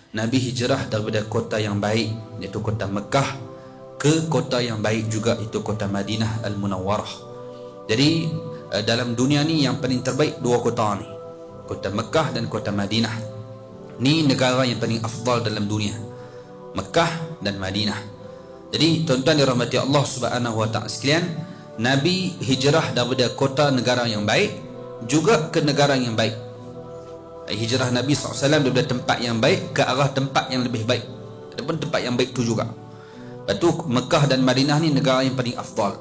Nabi hijrah daripada kota yang baik iaitu kota Mekah ke kota yang baik juga itu kota Madinah Al-Munawwarah. Jadi dalam dunia ni yang paling terbaik dua kota ni, kota Mekah dan kota Madinah. Ni negara yang paling afdal dalam dunia, Mekah dan Madinah. Jadi tuan-tuan dirahmati Allah Subhanahu wa taala sekalian, Nabi hijrah daripada kota negara yang baik juga ke negara yang baik. Hijrah Nabi SAW daripada tempat yang baik ke arah tempat yang lebih baik, ataupun tempat yang baik tu juga. Lepas tu Mekah dan Madinah ni negara yang paling afdal.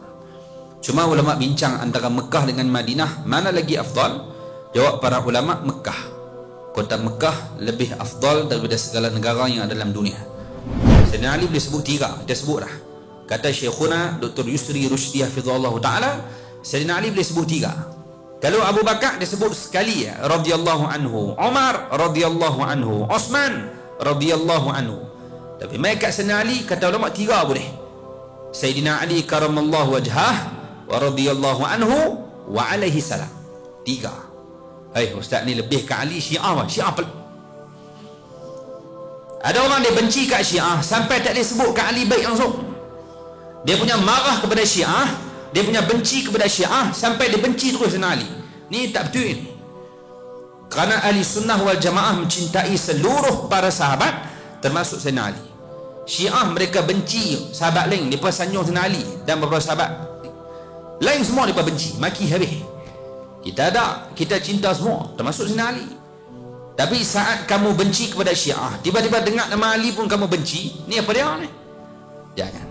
Cuma ulama bincang antara Mekah dengan Madinah mana lagi afdal. Jawab para ulama, Mekah. Kota Mekah lebih afdal daripada segala negara yang ada dalam dunia. Sayyidina Ali boleh sebut tiga, dia sebut dah. Kata Syekhuna Dr. Yusri Rushdi hafizahullah ta'ala, Sayyidina Ali boleh sebut tiga. Kalau Abu Bakar disebut sekali ya, radhiyallahu anhu, Umar radhiyallahu anhu, Osman radhiyallahu anhu. Tapi mai kat Sayyidina Ali kata ulama tiga boleh. Sayyidina Ali karamallahu wajhah wa radhiyallahu anhu wa alaihi salam. Tiga. Hai ustaz ni lebih ke Ali Syiah apa? Syiah ada orang dia benci kat Syiah sampai tak boleh sebut kat Ali baik langsung. Dia punya marah kepada Syiah, dia punya benci kepada Syiah sampai dia benci terus dengan Ali. Ni tak betul ni. Kerana ahli sunnah wal jamaah mencintai seluruh para sahabat termasuk Sayyidina Ali. Syiah mereka benci sahabat lain, mereka sanjung Sayyidina Ali dan beberapa sahabat lain semua mereka benci, maki habis. Kita ada, kita cinta semua termasuk Sayyidina Ali. Tapi saat kamu benci kepada Syiah, tiba-tiba dengar nama Ali pun kamu benci, ni apa dia ni? Jangan.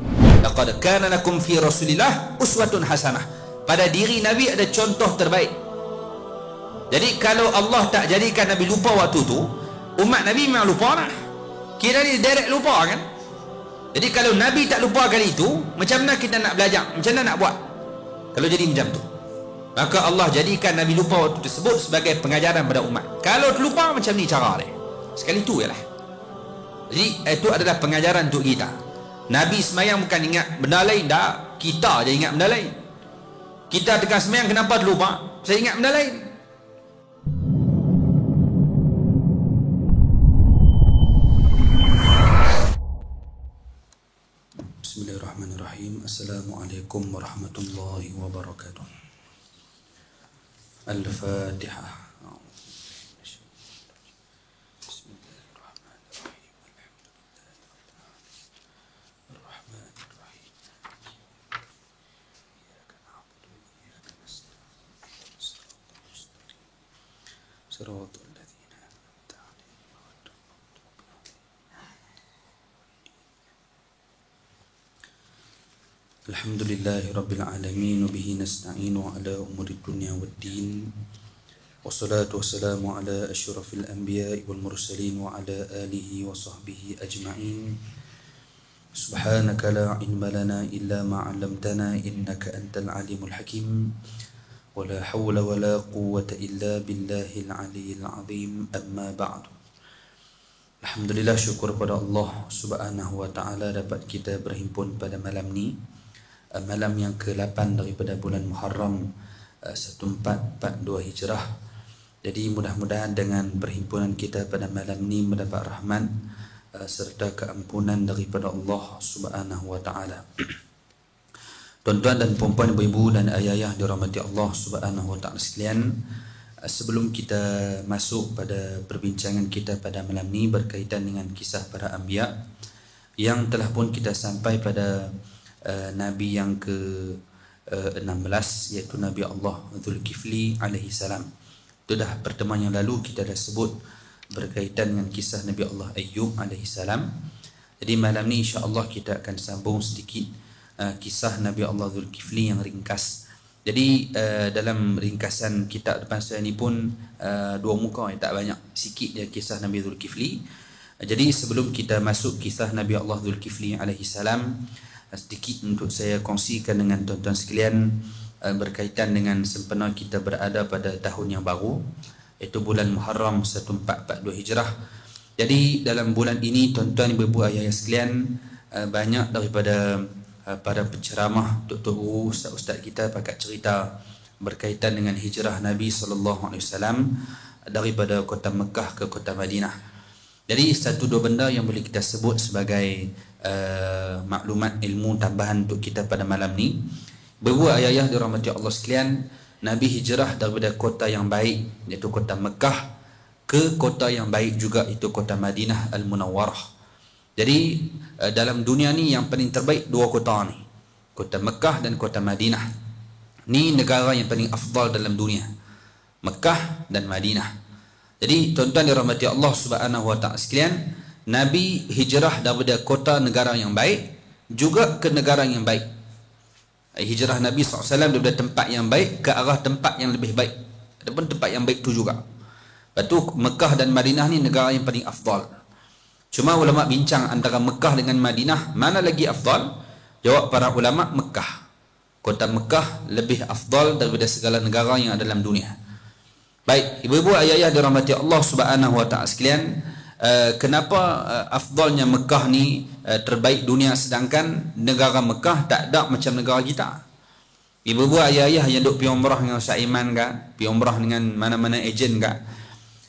Laqad kana lakum fi Rasulillah uswatun hasanah. Pada diri Nabi ada contoh terbaik. Jadi kalau Allah tak jadikan Nabi lupa waktu tu, umat Nabi memang lupa lah. Kira ni direct lupa kan. Jadi kalau Nabi tak lupa kali itu, macam mana kita nak belajar, macam mana nak buat kalau jadi macam tu? Maka Allah jadikan Nabi lupa waktu tersebut sebagai pengajaran pada umat. Kalau terlupa macam ni cara dia, sekali tu je lah. Jadi itu adalah pengajaran untuk kita. Nabi semayang bukan ingat benda lain, dah kita je ingat benda lain. Kita tengah semayang kenapa terlupa? Saya ingat benda lain. Bismillahirrahmanirrahim. Assalamualaikum warahmatullahi wabarakatuh. Al-Fatihah. صراط الذين أنعمت عليهم. الحمد لله رب العالمين وبه نستعين على أمور الدنيا والدين والصلاة والسلام على أشرف الأنبياء والمرسلين وعلى آله وصحبه أجمعين. سبحانك لا علم لنا إلا ما علمتنا إنك أنت العليم الحكيم. ولا حول ولا قوة إلا بالله العلي العظيم. أما بعد. Alhamdulillah, syukur pada Allah Subhanahu wa taala dapat kita berhimpun pada malam ni, malam yang ke-8 daripada bulan Muharram 1442 Hijrah. Jadi mudah-mudahan dengan perhimpunan kita pada malam ni mendapat rahmat serta keampunan daripada Allah Subhanahu wa taala. Tuan-tuan dan puan-puan, ibu-ibu dan ayah-ayah dirahmati Allah Subhanahu wa taala sekalian, sebelum kita masuk pada perbincangan kita pada malam ni berkaitan dengan kisah para anbiya yang telah pun kita sampai pada Nabi yang ke-16 iaitu Nabi Allah Dzulkifli alaihi salam. Itu dah pertemuan yang lalu kita dah sebut berkaitan dengan kisah Nabi Allah Ayyub alaihi salam. Jadi malam ni insya-Allah kita akan sambung sedikit kisah Nabi Allah Dzulkifli yang ringkas. Jadi dalam ringkasan kitab depan saya ni pun 2 muka, tak banyak, sikit dia kisah Nabi Dzulkifli. Jadi sebelum kita masuk kisah Nabi Allah Dzulkifli alaihi salam, sedikit untuk saya kongsikan dengan tuan-tuan sekalian berkaitan dengan sempena kita berada pada tahun yang baru, iaitu bulan Muharram 1442 Hijrah. Jadi dalam bulan ini tuan-tuan, ibu-ibu, ayah-ayah sekalian, banyak daripada para penceramah, doktor guru, ustaz-ustaz kita pakat cerita berkaitan dengan hijrah Nabi SAW daripada kota Mekah ke kota Madinah. Jadi satu dua benda yang boleh kita sebut sebagai maklumat ilmu tambahan untuk kita pada malam ni. Ibu ayah dirahmati Allah sekalian, Nabi hijrah daripada kota yang baik iaitu kota Mekah ke kota yang baik juga, itu kota Madinah Al-Munawwarah. Jadi dalam dunia ni yang paling terbaik dua kota ni, kota Mekah dan kota Madinah. Ni negara yang paling afdal dalam dunia, Mekah dan Madinah. Jadi tuan-tuan dirahmati Allah Subhanahu wa taala sekalian, Nabi hijrah daripada kota negara yang baik juga ke negara yang baik. Hijrah Nabi SAW daripada tempat yang baik ke arah tempat yang lebih baik. Adapun tempat yang baik tu juga. Lepas tu Mekah dan Madinah ni negara yang paling afdal. Cuma ulama bincang antara Mekah dengan Madinah, mana lagi afdal? Jawab para ulama, Mekah. Kota Mekah lebih afdal daripada segala negara yang ada dalam dunia. Baik, ibu-ibu ayah dirahmati Allah Subhanahu wa taala sekalian, kenapa afdalnya Mekah ni terbaik dunia, sedangkan negara Mekah tak ada macam negara kita? Ibu-ibu ayah yang duk pergi umrah dengan Ustaz Iman ke, pergi umrah dengan mana-mana ejen ke,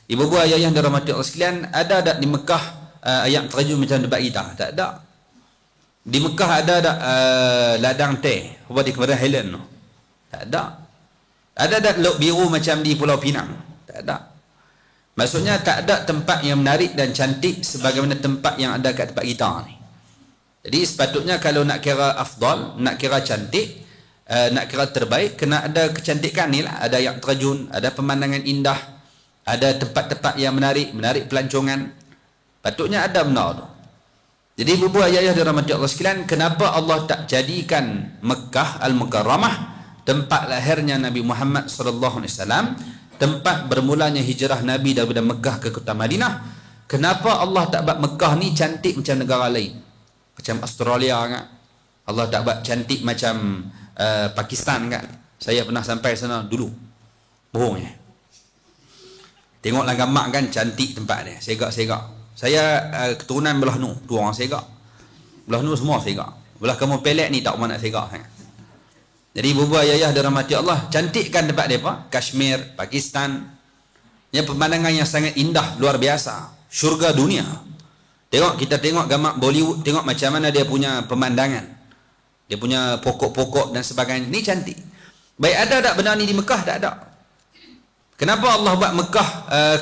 ibu-ibu ayah dirahmati Allah sekalian, ada tak di Mekah ayat terjun macam tempat kita? Tak ada. Di Mekah ada tak ladang teh apa di Kebaran Highland tu? Tak ada. Ada tak laut biru macam di Pulau Pinang? Tak ada. Maksudnya tak ada tempat yang menarik dan cantik sebagaimana tempat yang ada kat tempat kita ni. Jadi sepatutnya kalau nak kira afdal, nak kira cantik, nak kira terbaik, kena ada kecantikan ni lah. Ada yang terjun, ada pemandangan indah, ada tempat-tempat yang menarik pelancongan. Patutnya ada benda tu. Jadi ibu ayah dirahmati Allah sekalian, kenapa Allah tak jadikan Mekah Al-Mukarramah tempat lahirnya Nabi Muhammad sallallahu alaihi wasallam, tempat bermulanya hijrah Nabi daripada Mekah ke kota Madinah? Kenapa Allah tak buat Mekah ni cantik macam negara lain? Macam Australia kan? Allah tak buat cantik macam Pakistan kan? Saya pernah sampai sana dulu. Bohongnya. Tengoklah gambar kan, cantik tempat dia. Segak-segak. Saya keturunan belah nu, tu orang segak. Belah nu semua segak. Belah kamu Pelet ni tak mana nak segak sangat. Jadi ibu ayah dirahmati Allah, cantikkan tempat mereka, Kashmir, Pakistan. Yang pemandangan yang sangat indah, luar biasa. Syurga dunia. Kita tengok gambar Bollywood, tengok macam mana dia punya pemandangan. Dia punya pokok-pokok dan sebagainya. Ni cantik. Baik, ada tak benda ni di Mekah? Tak ada. Kenapa Allah buat Mekah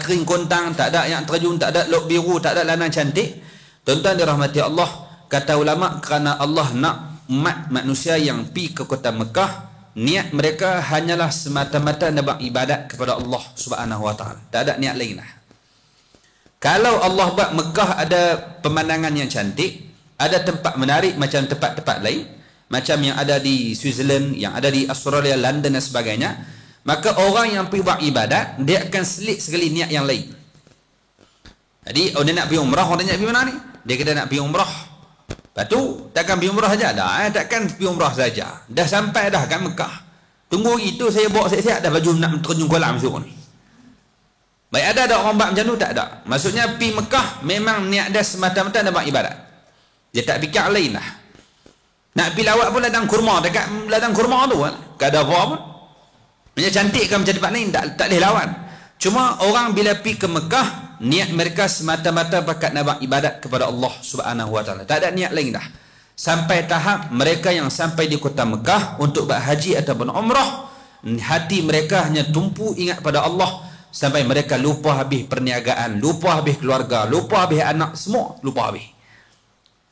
kering kontang, tak ada yang terjun, tak ada laut biru, tak ada ladang cantik? Tuan-tuan dirahmati Allah, kata ulama, kerana Allah nak umat manusia yang pi ke kota Mekah, niat mereka hanyalah semata-mata nak buat ibadat kepada Allah Subhanahu wa taala. Tak ada niat lain lah. Kalau Allah buat Mekah ada pemandangan yang cantik, ada tempat menarik macam tempat-tempat lain, macam yang ada di Switzerland, yang ada di Australia, London dan sebagainya, maka orang yang pergi buat ibadat, dia akan selit sekali niat yang lain. Jadi dia nak pergi umrah, orang nak pergi mana ni? Dia kata nak pergi umrah. Lepas tu, takkan pergi umrah saja dah. Takkan pergi umrah saja. Dah sampai dah kat Mekah. Tunggu itu saya bawa siap-siap dah baju nak terjun kolam esok ni. Baik, ada orang buat macam tu? Tak ada. Maksudnya pergi Mekah memang niat dia semata-mata nak buat ibadat. Dia tak fikir lain lah. Nak pergi lawat pun ladang kurma. Dekat ladang kurma tu kan. Tak ada apa pun. Macam cantik kan macam tempat lain. Tak boleh lawan. Cuma orang bila pergi ke Mekah, niat mereka semata-mata bakat nak buat ibadat kepada Allah Subhanahu wa taala. Tak ada niat lain dah. Sampai tahap mereka yang sampai di kota Mekah untuk buat haji ataupun umrah, hati mereka hanya tumpu ingat pada Allah sampai mereka lupa habis perniagaan, lupa habis keluarga, lupa habis anak, semua lupa habis.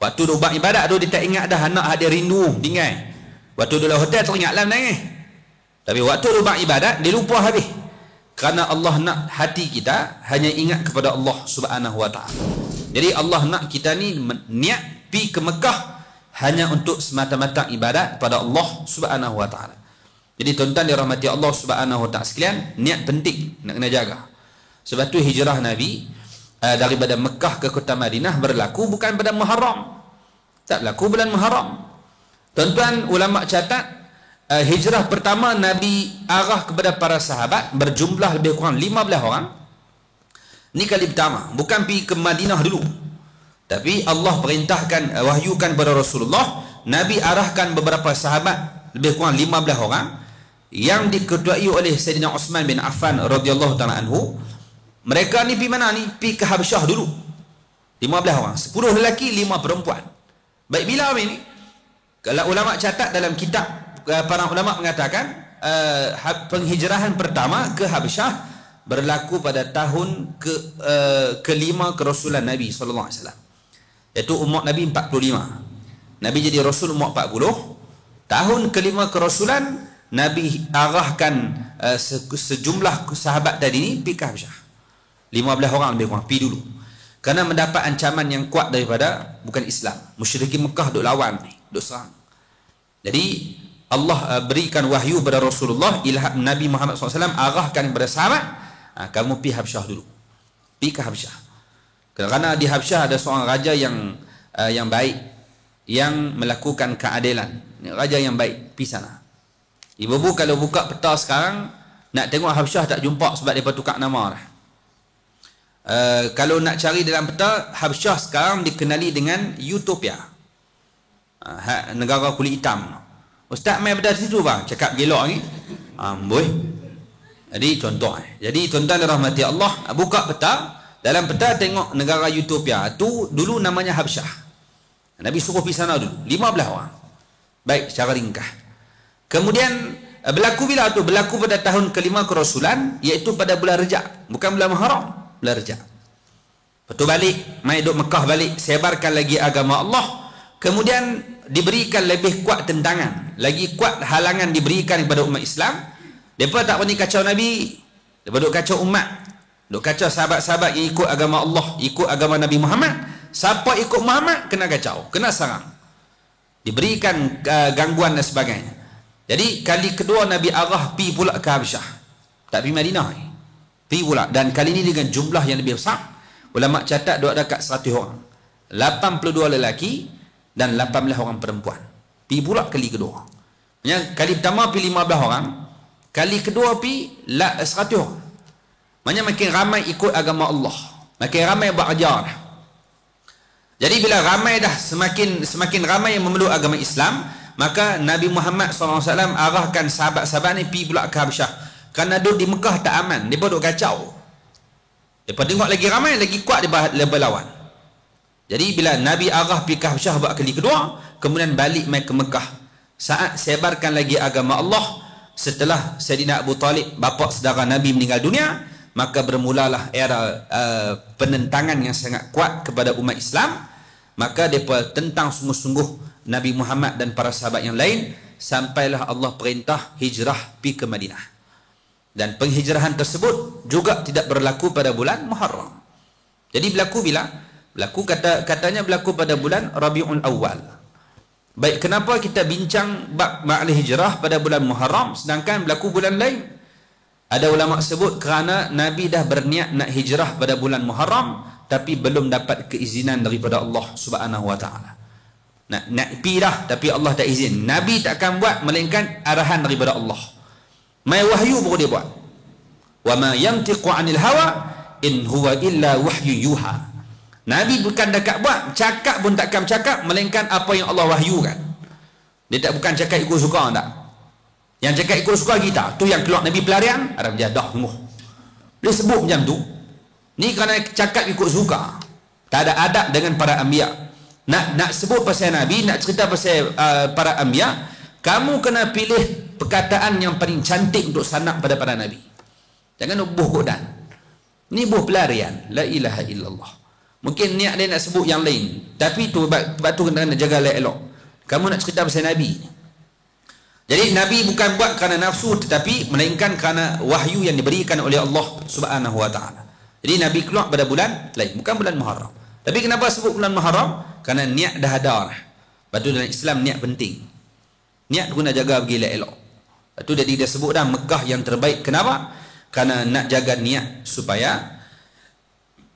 Waktu dia buat ibadat tu dia tak ingat dah anak dia rindu tinggal. Waktu dia dalam hotel teringatlah menangis. Tapi waktu dia buat ibadat dia lupa habis. Kerana Allah nak hati kita hanya ingat kepada Allah Subhanahu wa taala. Jadi Allah nak kita ni niat pi ke Mekah hanya untuk semata-mata ibadat pada Allah Subhanahu wa taala. Jadi tuan-tuan dirahmati Allah Subhanahu wa taala sekalian, niat penting nak kena jaga. Sebab tu hijrah Nabi daripada Mekah ke kota Madinah berlaku bukan pada Muharram. Tak berlaku bulan Muharram. Tuan-tuan ulama catat hijrah pertama Nabi arah kepada para sahabat berjumlah lebih kurang 15 orang. Ini kali pertama, bukan pergi ke Madinah dulu. Tapi Allah perintahkan, wahyukan kepada Rasulullah, Nabi arahkan beberapa sahabat lebih kurang 15 orang yang diketuai oleh Sayyidina Uthman bin Affan radhiyallahu taala anhu. Mereka ni pergi mana ni? Pergi ke Habsyah dulu. 15 orang. 10 lelaki, 5 perempuan. Baik, bila ini? Kalau ulama catat dalam kitab, para ulama mengatakan penghijrahan pertama ke Habsyah berlaku pada tahun kelima kerasulan Nabi sallallahu alaihi wasallam. Iaitu umur Nabi 45. Nabi jadi rasul umur 40. Tahun kelima kerasulan Nabi arahkan sejumlah sahabat tadi ni pergi ke Habsyah. 15 orang lebih kurang pergi dulu. Kerana mendapat ancaman yang kuat daripada bukan Islam. Musyrikin Mekah duk lawan ni, duk serang. Jadi Allah berikan wahyu kepada Rasulullah, ilham Nabi Muhammad SAW arahkan kepada sahabat, kamu pergi Habsyah dulu. Pergi ke Habsyah. Kerana di Habsyah ada seorang raja yang baik, yang melakukan keadilan. Raja yang baik, pergi sana. Ibu-ibu kalau buka peta sekarang, nak tengok Habsyah tak jumpa sebab mereka tukar nama dah. Kalau nak cari dalam peta, Habsyah sekarang dikenali dengan Utopia, negara kulit hitam. Ustaz main pada situ bang, cakap gelok ni. Boleh. Jadi contoh. Jadi tuan-tuan dan rahmati Allah, buka peta, dalam peta tengok negara Utopia tu dulu namanya Habsyah. Nabi suruh pergi sana dulu, 15 orang. Baik, secara ringkas. Kemudian berlaku bila tu? Berlaku pada tahun kelima kerasulan, iaitu pada bulan Rejab, bukan bulan Muharram, bulan Rejab. Lepas tu balik, mai duduk Mekah balik, sebarkan lagi agama Allah. Kemudian diberikan lebih kuat tentangan, lagi kuat halangan diberikan kepada umat Islam. Mereka tak berani kacau Nabi, mereka duk kacau umat, duk kacau sahabat-sahabat yang ikut agama Allah, ikut agama Nabi Muhammad. Siapa ikut Muhammad kena kacau, kena serang, diberikan gangguan dan sebagainya. Jadi kali kedua Nabi arah pi pula ke Habsyah, tak pergi Madinah, pi pula, dan kali ini dengan jumlah yang lebih besar. Ulama catat duk dekat 100 orang, 82 lelaki dan 18 orang perempuan. Pi pula kali kedua. Maksudnya kali pertama pi 15 orang, kali kedua pi 100 orang. Maksudnya makin ramai ikut agama Allah, makin ramai berajar. Jadi bila ramai dah, semakin ramai yang memeluk agama Islam, maka Nabi Muhammad SAW arahkan sahabat-sahabat ni pergi pula ke Habsyah. Kerana duduk di Mekah tak aman, mereka duduk kacau. Mereka tengok lagi ramai, lagi kuat dia berlawan. Jadi bila Nabi arah pergi ke Habsyah buat kali kedua, kemudian balik mai ke Mekah, saat sebarkan lagi agama Allah. Setelah Sayyidina Abu Talib, bapa saudara Nabi, meninggal dunia, maka bermulalah era penentangan yang sangat kuat kepada umat Islam. Maka mereka tentang sungguh-sungguh Nabi Muhammad dan para sahabat yang lain, sampailah Allah perintah hijrah pergi ke Madinah. Dan penghijrahan tersebut juga tidak berlaku pada bulan Muharram. Jadi berlaku bila? Berlaku katanya berlaku pada bulan Rabiul Awal. Baik, kenapa kita bincang bab ma'al hijrah pada bulan Muharram sedangkan berlaku bulan lain? Ada ulama sebut kerana Nabi dah berniat nak hijrah pada bulan Muharram, tapi belum dapat keizinan daripada Allah Subhanahu wa taala. Nak pergi dah, tapi Allah tak izin. Nabi tak akan buat melainkan arahan daripada Allah. Mai wahyu baru dia buat. Wa ma yantiqu 'anil hawa in huwa illa wahyu yuha. Nabi bukan dekat buat, cakap pun takkan cakap melainkan apa yang Allah wahyukan. Dia tak bukan cakap ikut suka tak. Yang cakap ikut suka kita, tu yang keluar Nabi pelarian, ada jadah sungguh. Dia sebut macam tu. Ni kerana cakap ikut suka. Tak ada adab dengan para anbiya. Nak sebut pasal Nabi, nak cerita pasal para anbiya, kamu kena pilih perkataan yang paling cantik untuk sanad pada para Nabi. Jangan buh kodan. Ni buh pelarian. La ilaha illallah. Mungkin niat dia nak sebut yang lain, tapi tu batu kena jaga elok. Kamu nak cerita pasal Nabi. Jadi Nabi bukan buat kerana nafsu, tetapi melainkan kerana wahyu yang diberikan oleh Allah Subhanahu wa taala. Jadi Nabi keluar pada bulan lain, bukan bulan Muharram. Tapi kenapa sebut bulan Muharram? Kerana niat dah ada. Lepas tu dalam Islam niat penting. Niat guna jaga pergi elok. Lepas tu jadi dia sebut dah Mekah yang terbaik. Kenapa? Kerana nak jaga niat supaya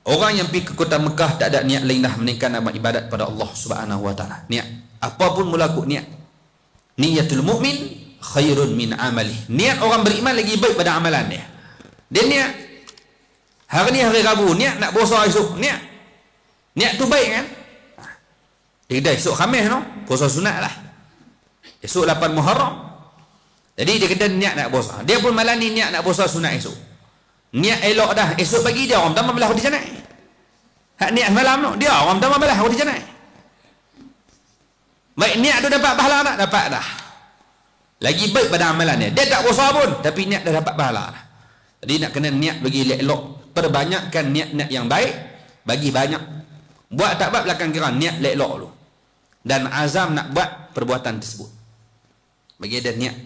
orang yang pergi ke kota Mekah tak ada niat lain dah melainkan amal ibadat pada Allah Subhanahu wa taala. Niat. Apapun mulaku niat. Niyatul mu'min khairun min amali. Niat orang beriman lagi baik pada amalan dia. Dia niat hari ni hari Rabu, niat nak puasa esok, niat tu baik kan? Dia kata esok Khamis no, puasa sunat lah. Esok 8 Muharram. Jadi dia kata niat nak puasa. Dia pun malam ni niat nak puasa sunat esok. Niat elok dah, esok pagi dia orang pertama belah di sana. Hak niat malam tu, dia orang pertama balas orang dijanai. Baik niat tu dapat pahala tak? Dapat dah. Lagi baik pada amalan dia. Dia tak puasa pun, tapi niat dah dapat pahala dah. Jadi nak kena niat bagi elok. Perbanyakkan niat-niat yang baik, bagi banyak. Buat tak buat belakang kira, niat elok dulu. Dan azam nak buat perbuatan tersebut. Bagi ada niat.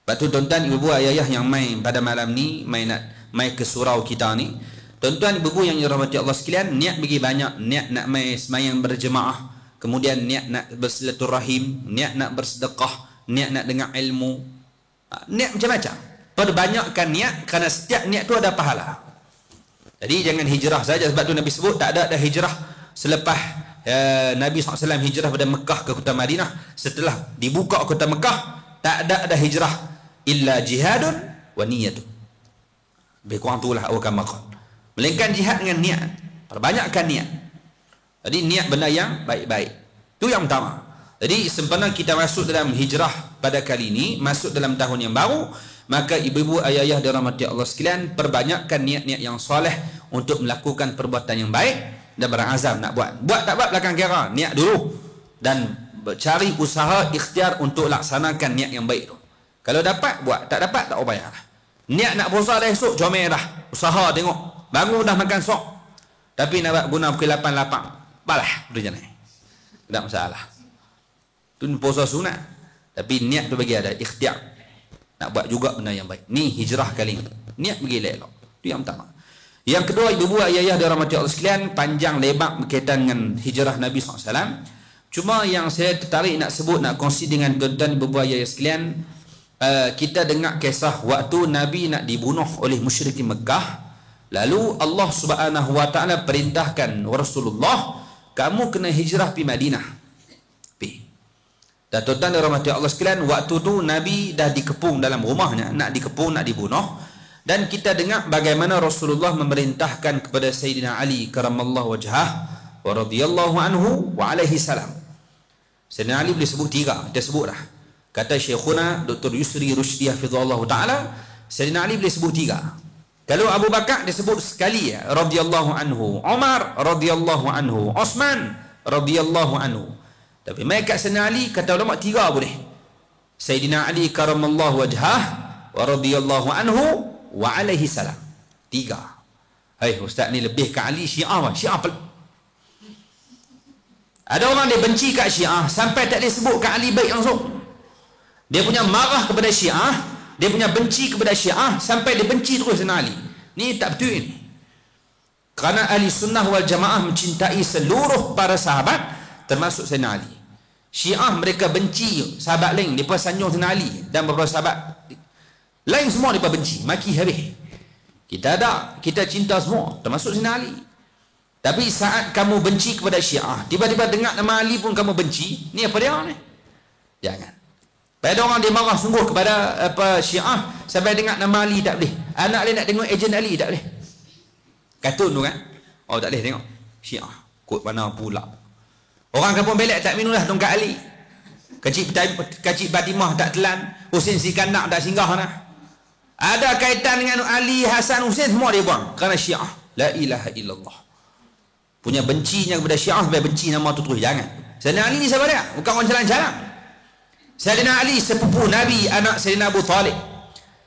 Lepas tu tuan-tuan ibu-ibu ayah yang main pada malam ni, main ke surau kita ni, tuan-tuan ibu-ibu yang dirahmati Allah sekalian, niat bagi banyak, niat nak main semayang berjemaah, kemudian niat nak bersilaturahim, niat nak bersedekah, niat nak dengar ilmu, niat macam-macam. Perbanyakkan niat, kerana setiap niat tu ada pahala. Jadi jangan hijrah saja, sebab tu Nabi sebut tak ada hijrah selepas Nabi SAW hijrah pada Mekah ke kota Madinah. Setelah dibuka kota Mekah, tak ada hijrah illa jihadun wa niyatun. Lebih kurang itulah awal maqal. Melainkan jihad dengan niat. Perbanyakkan niat. Jadi niat benda yang baik-baik. Itu yang pertama. Jadi sempena kita masuk dalam hijrah pada kali ini, masuk dalam tahun yang baru, maka ibu-ibu ayah-ayah dirahmati Allah sekalian, perbanyakkan niat-niat yang soleh untuk melakukan perbuatan yang baik dan berazam nak buat. Buat tak buat belakang kira, niat dulu dan cari usaha ikhtiar untuk laksanakan niat yang baik tu. Kalau dapat buat, tak dapat tak payah lah. Niat nak puasa dah esok, comel dah. Usaha tengok, baru dah makan sok, tapi nak guna pukul 8 lapang, balah berjalan. Tak masalah. Tu puasa sunat, tapi niat tu bagi ada ikhtiar nak buat juga benda yang baik. Ni hijrah kali ni, niat bagi elok. Tu yang pertama. Yang kedua, ibu-ibu ayah dirahmati Allah sekalian, panjang lebar berkaitan dengan hijrah Nabi SAW. Cuma yang saya tertarik nak sebut, nak kongsi dengan tuan-tuan ibu-ibu ayah sekalian, kita dengar kisah waktu Nabi nak dibunuh oleh musyrikin Mekah. Lalu Allah Subhanahu Wa Taala perintahkan Rasulullah, kamu kena hijrah pergi Madinah. Dan tuan-tuan dirahmati Allah sekalian, waktu tu Nabi dah dikepung dalam rumahnya, nak dikepung, nak dibunuh. Dan kita dengar bagaimana Rasulullah memerintahkan kepada Sayyidina Ali karamallahu wajhah wa radhiyallahu anhu wa alaihi salam. Sayyidina Ali boleh sebut 3, dia sebut dah. Kata Syekhuna Dr. Yusri Rushdi hafizahullah ta'ala, Sayyidina Ali boleh sebut 3. Kalau Abu Bakar dia sebut sekali ya, radhiyallahu anhu, Umar radhiyallahu anhu, Osman radhiyallahu anhu. Tapi mai kat Sayyidina Ali, kata ulama 3 boleh. Sayyidina Ali karamallahu wajhah wa radhiyallahu anhu wa alaihi salam. 3. Hai ustaz ni lebih ke Ali, Syiah apa? Syiah ada orang dia benci kat Syiah sampai tak boleh sebut kat Ali baik langsung. Dia punya marah kepada Syiah, dia punya benci kepada Syiah sampai dia benci terus dengan Ali. Ni tak betul ni. Kerana ahli sunnah wal jamaah mencintai seluruh para sahabat, termasuk Sayyidina Ali. Syiah mereka benci sahabat lain, mereka sanjung Sayyidina Ali dan beberapa sahabat lain semua mereka benci, maki habis. Kita ada, kita cinta semua, termasuk Sayyidina Ali. Tapi saat kamu benci kepada Syiah, tiba-tiba dengar nama Ali pun kamu benci, ni apa dia ni? Jangan. Pada orang dia marah sungguh kepada Syiah sampai dengar nama Ali tak boleh. Anak dia nak tengok ejen Ali tak boleh. Kartun tu kan? Oh tak boleh tengok. Syiah kot mana pula. Orang kampung Belek tak minum dah tongkat Ali. Kecik Fatimah tak telan, Husin Sikanak tak singgah dah. Ada kaitan dengan Ali, Hasan, Husin, semua dia buang kerana Syiah. La ilaha illallah. Punya bencinya kepada Syiah sampai benci nama tu terus. Jangan. Sayyidina Ali ni siapa dia? Bukan orang jalan-jalan. Sayyidina Ali sepupu Nabi, anak Sayyidina Abu Talib.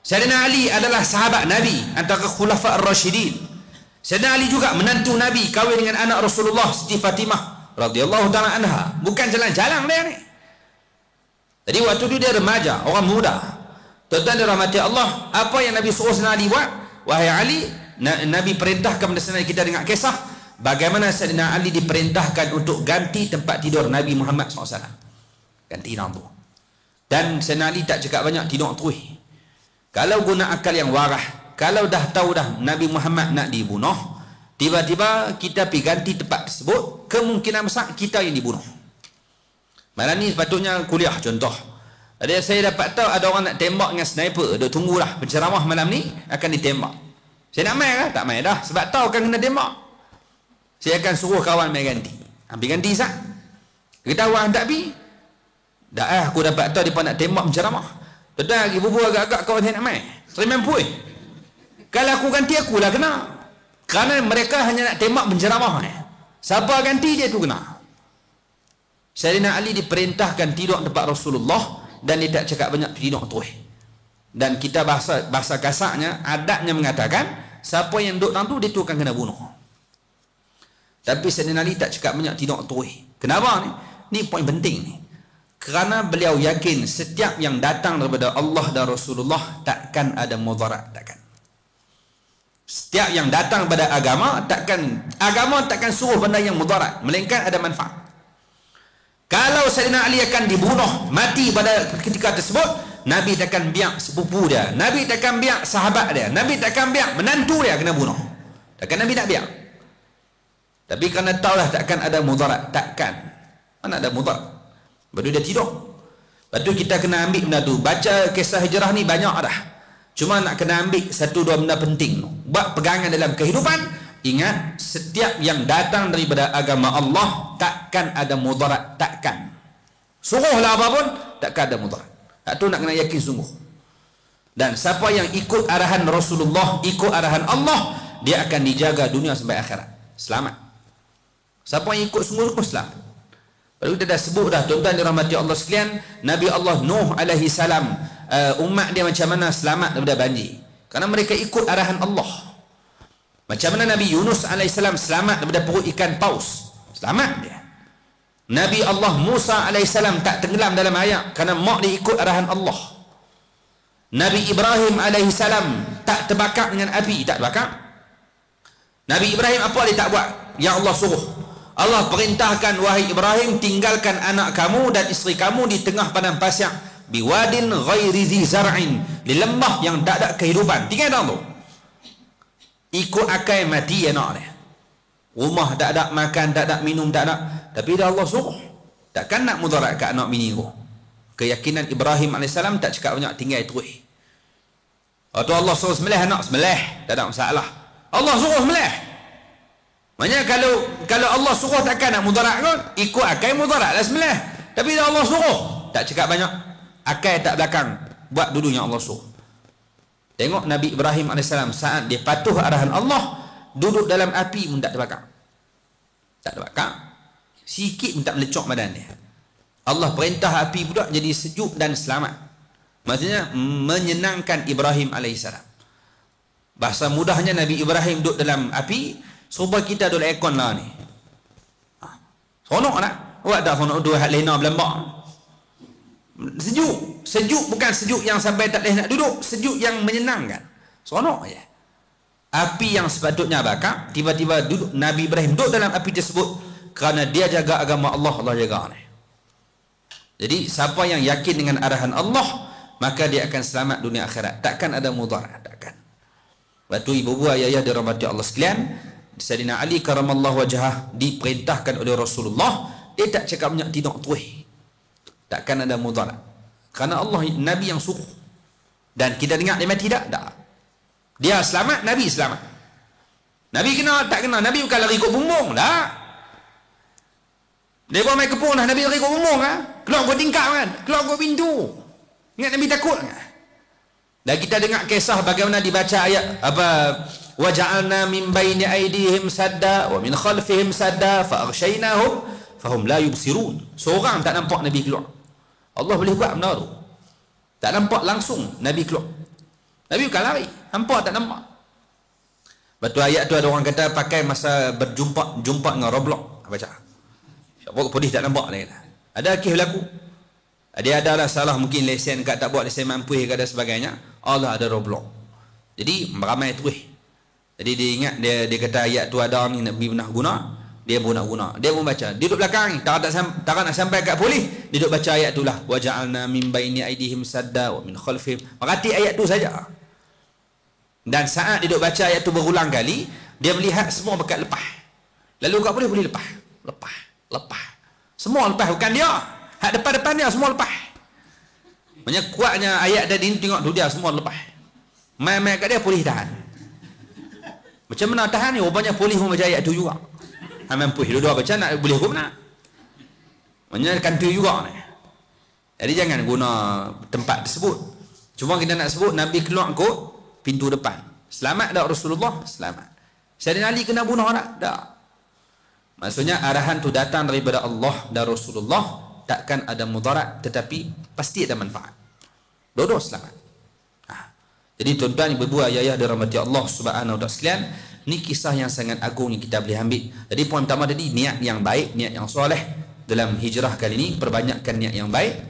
Sayyidina Ali adalah sahabat Nabi, antara khulafa ar-rasyidin. Sayyidina Ali juga menantu Nabi, kahwin dengan anak Rasulullah Siti Fatimah radhiyallahu ta'ala anha. Bukan jalan-jalan dia ni. Jadi waktu itu dia remaja, orang muda. Tuan-tuan dirahmati Allah, apa yang Nabi suruh Sayyidina Ali buat? Wahai Ali, Nabi perintahkan kepada Sayyidina Ali, kita dengar kisah bagaimana Sayyidina Ali diperintahkan untuk ganti tempat tidur Nabi Muhammad SAW. Ganti nombor. Dan Sayyidina Ali tak cakap banyak, tidur terus. Kalau guna akal yang warah, kalau dah tahu dah Nabi Muhammad nak dibunuh, tiba-tiba kita pergi ganti tempat tersebut, kemungkinan besar kita yang dibunuh. Malam ni sepatutnya kuliah contoh. Ada saya dapat tahu ada orang nak tembak dengan sniper, duk tunggulah penceramah malam ni akan ditembak. Saya nak main lah? Tak main dah, sebab tahu akan kena tembak. Saya akan suruh kawan main ganti. Ambil ganti sah. Kita orang tak pergi. Dah aku dapat tahu dia nak tembak penceramah. Betul lagi bubu agak-agak kawan saya nak main. Saya mampu. Kalau aku ganti akulah kena. Kerana mereka hanya nak tembak penceramah. Siapa ganti dia tu kena. Sayyidina Ali diperintahkan tidur tempat Rasulullah dan dia tak cakap banyak tidur terus. Dan kita bahasa kasarnya, adatnya mengatakan siapa yang duduk dalam tu dia tu akan kena bunuh. Tapi Sayyidina Ali tak cakap banyak tidur terus. Kenapa ni? Ni poin penting ni. Kerana beliau yakin setiap yang datang daripada Allah dan Rasulullah takkan ada mudarat, takkan. Setiap yang datang pada agama takkan suruh benda yang mudarat, melainkan ada manfaat. Kalau Sayyidina Ali akan dibunuh, mati pada ketika tersebut, Nabi takkan biar sepupu dia, Nabi takkan biar sahabat dia, Nabi takkan biar menantu dia kena bunuh. Takkan Nabi nak biar. Tapi kerana tahulah takkan ada mudarat, takkan. Mana ada mudarat? Baru dia tidur. Lepas tu kita kena ambil benda tu. Baca kisah hijrah ni banyak dah. Cuma nak kena ambil satu dua benda penting tu. Buat pegangan dalam kehidupan. Ingat, setiap yang datang daripada agama Allah takkan ada mudarat, takkan. Suruhlah apa pun, takkan ada mudarat. Tak tu nak kena yakin sungguh. Dan siapa yang ikut arahan Rasulullah, ikut arahan Allah, dia akan dijaga dunia sampai akhirat. Selamat. Siapa yang ikut sungguh-sungguh selamat. Lalu kita dah sebut dah, tuan-tuan dirahmati Allah sekalian, Nabi Allah Nuh alaihi salam, umat dia macam mana selamat daripada banjir. Kerana mereka ikut arahan Allah. Macam mana Nabi Yunus AS selamat daripada perut ikan paus. Selamat dia. Nabi Allah Musa AS tak tenggelam dalam air kerana mak dia ikut arahan Allah. Nabi Ibrahim AS tak terbakar dengan api. Tak terbakar. Nabi Ibrahim apa dia tak buat? Yang Allah suruh. Allah perintahkan, wahai Ibrahim, tinggalkan anak kamu dan isteri kamu di tengah padang pasir, biwadin ghairi zi zar'in, di lembah yang tak ada kehidupan. Tinggal dalam tu. Ikut akal mati anak dia. Rumah tak ada, makan tak ada, minum tak ada. Tapi dah Allah suruh. Takkan nak mudarat kat anak bini tu. Keyakinan Ibrahim AS tak cakap banyak, tinggal terus. Waktu Allah suruh sembelih anak, sembelih. Tak ada masalah. Allah suruh sembelih. Maknanya kalau Allah suruh takkan nak mudarat kot. Ikut akal mudarat lah sembelih. Tapi dah Allah suruh. Tak cakap banyak. Akal tak belakang. Buat dulu yang Allah suruh. Tengok Nabi Ibrahim AS saat dia patuh arahan Allah, duduk dalam api pun tak terbakar. Tak terbakar. Sikit pun tak melecok badan dia. Allah perintah api pula jadi sejuk dan selamat. Maksudnya menyenangkan Ibrahim AS. Bahasa mudahnya Nabi Ibrahim duduk dalam api, serupa kita duduk aircon lah ni. Seronok tak? Buat tak seronok dua hat lena belambak. Sejuk bukan sejuk yang sampai tak boleh nak duduk, sejuk yang menyenangkan. Seronok je. Api yang sepatutnya bakar, tiba-tiba duduk Nabi Ibrahim duduk dalam api tersebut kerana dia jaga agama Allah, Allah jaga ni. Jadi siapa yang yakin dengan arahan Allah, maka dia akan selamat dunia akhirat. Takkan ada mudarat, takkan. Waktu ibu-ibu ayah dirahmati Allah sekalian, Sayyidina Ali karamallahu wajhah diperintahkan oleh Rasulullah, dia tak cakap banyak tidur terus. Takkan ada mudarat. Kerana Allah, Nabi yang suruh. Dan kita dengar dia mati tak? Tak. Dia selamat, Nabi selamat. Nabi kena tak kena? Nabi bukan lari ikut bumbung. Tak. Dia buat main kepung dah, Nabi lari ikut bumbung kan? Keluar ikut tingkap kan? Keluar ikut pintu. Ingat Nabi takut kan? Dan kita dengar kisah bagaimana dibaca ayat apa, wa ja'alna min baini aydihim sadda wa min khalfihim sadda fa aghshaynahum fahum la yubsirun. Seorang tak nampak Nabi keluar. Allah boleh buat benda tu. Tak nampak langsung Nabi keluar. Nabi bukan lari, nampak tak nampak. Betul ayat tu ada orang kata pakai masa berjumpa dengan Roblox. Baca. Siapa polis tak nampak dia kata. Ada kes berlaku. Dia ada lah salah, mungkin lesen kat tak buat lesen mampu ke ada sebagainya. Allah ada Roblox. Jadi ramai terus. Jadi dia ingat dia kata ayat tu ada ni Nabi pernah guna. Dia pun nak guna. Dia pun baca. Dia duduk belakang ni. Tak nak sampai kat polis. Dia duduk baca ayat tu lah. Wa ja'alna min baini aydihim sadda wa min khalfihim. Merhati ayat tu saja. Dan saat dia duduk baca ayat tu berulang kali, dia melihat semua bekat lepas. Lalu kat polis boleh lepas. Lepas. Semua lepas. Bukan dia. Hak depan-depan dia semua lepas. Maksudnya kuatnya ayat tadi ni, tengok tu dia semua lepas. Main-main kat dia polis tahan. Macam mana tahan ni? Rupanya polis pun baca ayat tu juga. Mampu dua-dua baca nak boleh hukum nak. Maksudnya country juga ni. Jadi jangan guna tempat tersebut. Cuma kita nak sebut Nabi keluar kot pintu depan. Selamat tak Rasulullah? Selamat. Sayyidina Ali kena bunuh tak? Tak. Maksudnya arahan tu datang daripada Allah dan Rasulullah, takkan ada mudarat, tetapi pasti ada manfaat. Dua-dua selamat. Jadi tuan-tuan, ibu-ibu, ayah-ayah dirahmati Allah Subhanahu wa taala sekalian, ni kisah yang sangat agung yang kita boleh ambil. Jadi poin pertama tadi, niat yang baik, niat yang soleh dalam hijrah kali ini, perbanyakkan niat yang baik.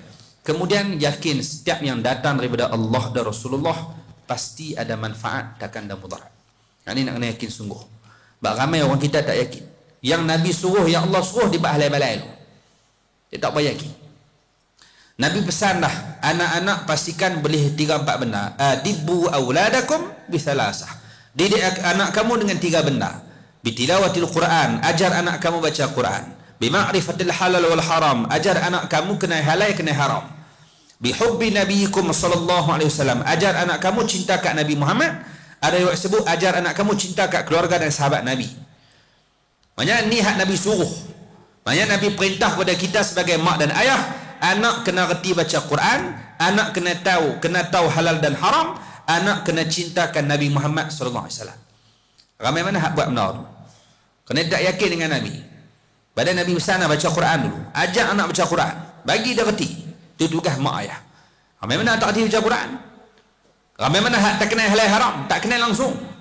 Kemudian yakin setiap yang datang daripada Allah dan Rasulullah pasti ada manfaat, takkan ada mudarat. Ini nak kena yakin sungguh. Sebab ramai orang kita tak yakin. Yang Nabi suruh, yang Allah suruh, dia balai-balai tu. Dia tak payah yakin. Nabi pesan dah, anak-anak pastikan boleh 3-4 benda. Adibu auladakum bisalasah. Didik anak kamu dengan 3 benda. Bitilawatil Quran, ajar anak kamu baca Quran. Bima'rifatil halal wal haram, ajar anak kamu kena halal kena haram. Bihubbi nabiyikum sallallahu alaihi wasallam, ajar anak kamu cinta kat Nabi Muhammad. Ada yang sebut ajar anak kamu cinta kat keluarga dan sahabat Nabi. Maknanya ni hak Nabi suruh. Maknanya Nabi perintah kepada kita sebagai mak dan ayah, anak kena reti baca Quran, anak kena tahu halal dan haram, anak kena cintakan Nabi Muhammad sallallahu alaihi wasallam. Ramai mana hak buat benda tu? Kena tak yakin dengan Nabi. Badan Nabi bersana baca Quran dulu. Ajak anak baca Quran. Bagi dia reti. Itu tugas mak ayah. Ramai mana tak reti baca Quran? Ramai mana hak tak kenal halal haram, tak kenal langsung.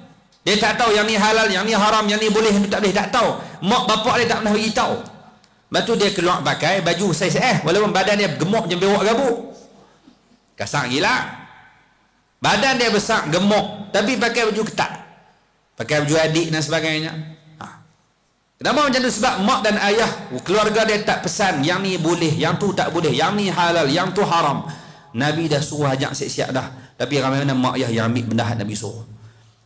Dia tak tahu yang ni halal, yang ni haram, yang ni boleh, yang ni tak boleh, tak tahu. Mak bapak dia tak pernah bagi tahu. Lepas tu dia keluar pakai baju saiz walaupun badan dia gemuk macam bewak gabuk. Kasar gila. Badan dia besar, gemuk, tapi pakai baju ketat. Pakai baju adik dan sebagainya. Kenapa macam tu? Sebab mak dan ayah, keluarga dia tak pesan yang ni boleh, yang tu tak boleh, yang ni halal, yang tu haram. Nabi dah suruh ajak siap-siap dah. Tapi ramai mana mak ayah yang ambil benda Nabi suruh.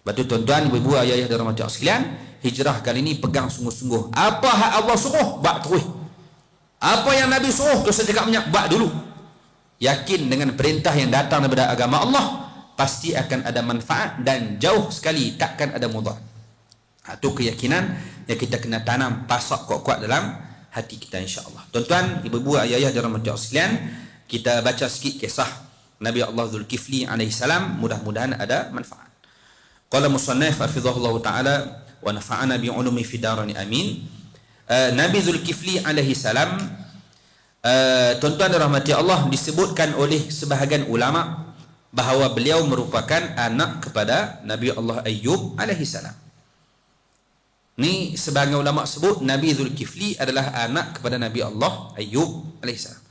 Lepas tu tuan-tuan, ibu-ibu, ayah-ayah dan rahmat Allah sekalian, hijrah kali ini pegang sungguh-sungguh. Apa hak Allah suruh, buat terus. Apa yang Nabi suruh, tu saya cakap banyak, buat dulu. Yakin dengan perintah yang datang daripada agama Allah, pasti akan ada manfaat dan jauh sekali takkan ada mudarat. Itu keyakinan yang kita kena tanam, pasak kuat-kuat dalam hati kita, insya-Allah. Tuan-tuan, ibu-ibu, ayah-ayah dan rahmat Allah sekalian, kita baca sikit kisah Nabi Allah Zulkifli alaihi salam, mudah-mudahan ada manfaat. Qala musannaf hafizahullah taala wa nafa'ana bi ulumi fi darani amin. Nabi Zulkifli alaihi salam, tuan-tuan dirahmati Allah, disebutkan oleh sebahagian ulama bahawa beliau merupakan anak kepada Nabi Allah Ayyub alaihi salam. Ni sebahagian ulama sebut Nabi Zulkifli adalah anak kepada Nabi Allah Ayyub alaihi salam.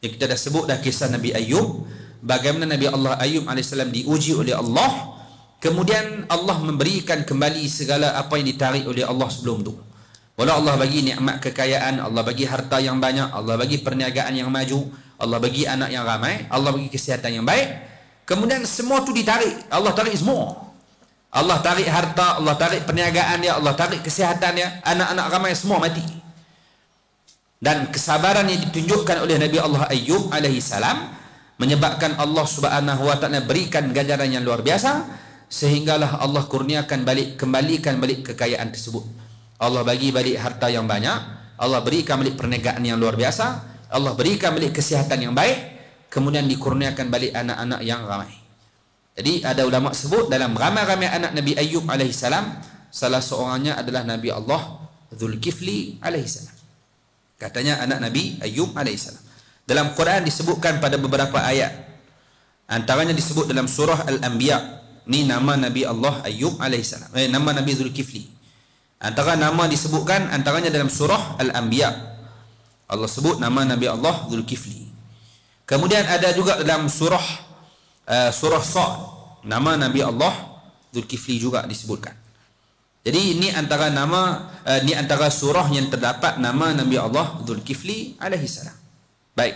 Yang kita dah sebut dah kisah Nabi Ayyub, bagaimana Nabi Allah Ayyub AS diuji oleh Allah, kemudian Allah memberikan kembali segala apa yang ditarik oleh Allah sebelum tu. Walau Allah bagi nikmat kekayaan, Allah bagi harta yang banyak, Allah bagi perniagaan yang maju, Allah bagi anak yang ramai, Allah bagi kesihatan yang baik, kemudian semua tu ditarik. Allah tarik semua. Allah tarik harta, Allah tarik perniagaan dia, Allah tarik kesihatan dia, anak-anak ramai semua mati. Dan kesabaran yang ditunjukkan oleh Nabi Allah Ayyub alaihi salam menyebabkan Allah Subhanahu wa taala berikan ganjaran yang luar biasa, sehinggalah Allah kurniakan kembalikan balik kekayaan tersebut. Allah bagi balik harta yang banyak, Allah berikan balik perniagaan yang luar biasa, Allah berikan balik kesihatan yang baik, kemudian dikurniakan balik anak-anak yang ramai. Jadi ada ulama sebut dalam ramai-ramai anak Nabi Ayyub alaihi salam, salah seorangnya adalah Nabi Allah Zulkifli alaihi salam. Katanya anak Nabi Ayyub alaihissalam. Dalam Quran disebutkan pada beberapa ayat. Antaranya disebut dalam surah Al-Anbiya. Ni nama Nabi Allah Ayyub alaihissalam. Nama Nabi Zulkifli. Antara nama disebutkan antaranya dalam surah Al-Anbiya. Allah sebut nama Nabi Allah Zulkifli. Kemudian ada juga dalam surah Sa'd. Nama Nabi Allah Zulkifli juga disebutkan. Jadi ini antara nama, ini antara surah yang terdapat nama Nabi Allah Zulkifli alaihi salam. Baik.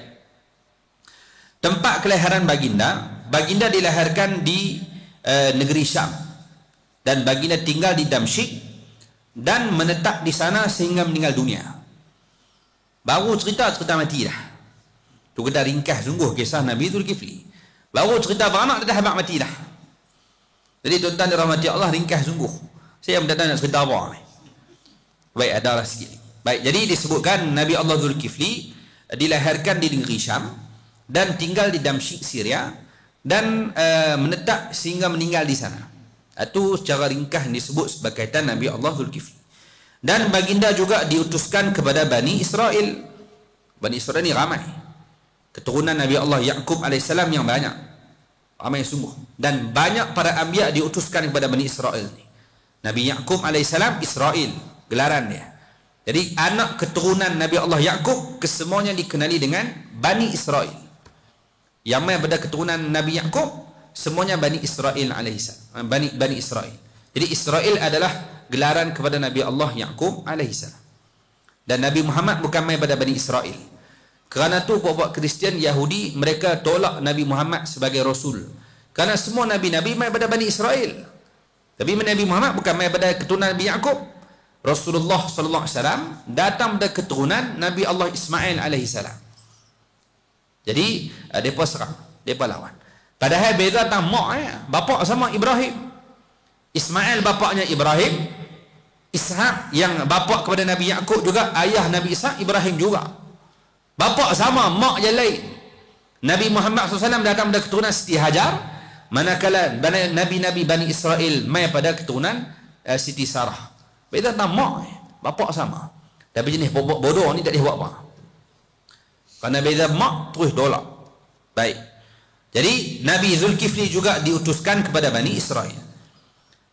Tempat kelahiran baginda, baginda dilahirkan di negeri Syam dan baginda tinggal di Damsyik dan menetap di sana sehingga meninggal dunia. Baru cerita mati dah. Tu kita ringkas sungguh kisah Nabi Zulkifli. Baru cerita beranak dah habaq mati dah. Jadi tuan-tuan dirahmati Allah, ringkas sungguh. Saya yang datang nak cerita apa ni? Baik, adalah sikit. Baik, jadi disebutkan Nabi Allah Zulkifli dilahirkan di negeri Syam dan tinggal di Damsyik, Syria, dan menetap sehingga meninggal di sana. Itu secara ringkas disebut berkaitan Nabi Allah Zulkifli. Dan baginda juga diutuskan kepada Bani Israel. Bani Israel ni ramai. Keturunan Nabi Allah Yaqub alaihissalam yang banyak. Ramai sungguh. Dan banyak para anbiya diutuskan kepada Bani Israel ni. Nabi Yaqub alaihissalam Israel, gelaran dia. Jadi anak keturunan Nabi Allah Yaqub kesemuanya dikenali dengan Bani Israel. Yang mana pada keturunan Nabi Yaqub semuanya Bani Israel alaihissalam. Bani Israel. Jadi Israel adalah gelaran kepada Nabi Allah Yaqub alaihissalam. Dan Nabi Muhammad bukan main pada Bani Israel. Kerana tu buat Kristian Yahudi mereka tolak Nabi Muhammad sebagai Rasul. Kerana semua Nabi-Nabi main pada Bani Israel. Tapi Nabi Muhammad bukan main pada keturunan Nabi Yaqub. Rasulullah sallallahu alaihi wasallam datang dari keturunan Nabi Allah Ismail alaihi salam. Jadi depa serang, depa lawan. Padahal beza tang mak bapa sama Ibrahim. Ismail bapaknya Ibrahim, Ishaq yang bapa kepada Nabi Yaqub juga ayah Nabi Ishaq Ibrahim juga. Bapa sama, mak je lain. Nabi Muhammad SAW datang dari keturunan Siti Hajar, manakala Nabi-Nabi Bani Israel mai pada keturunan Siti Sarah. Beza tang mak, bapa sama. Tapi jenis bodoh ni tak boleh buat apa. Kerana beza mak terus tolak. Baik. Jadi Nabi Zulkifli juga diutuskan kepada Bani Israel.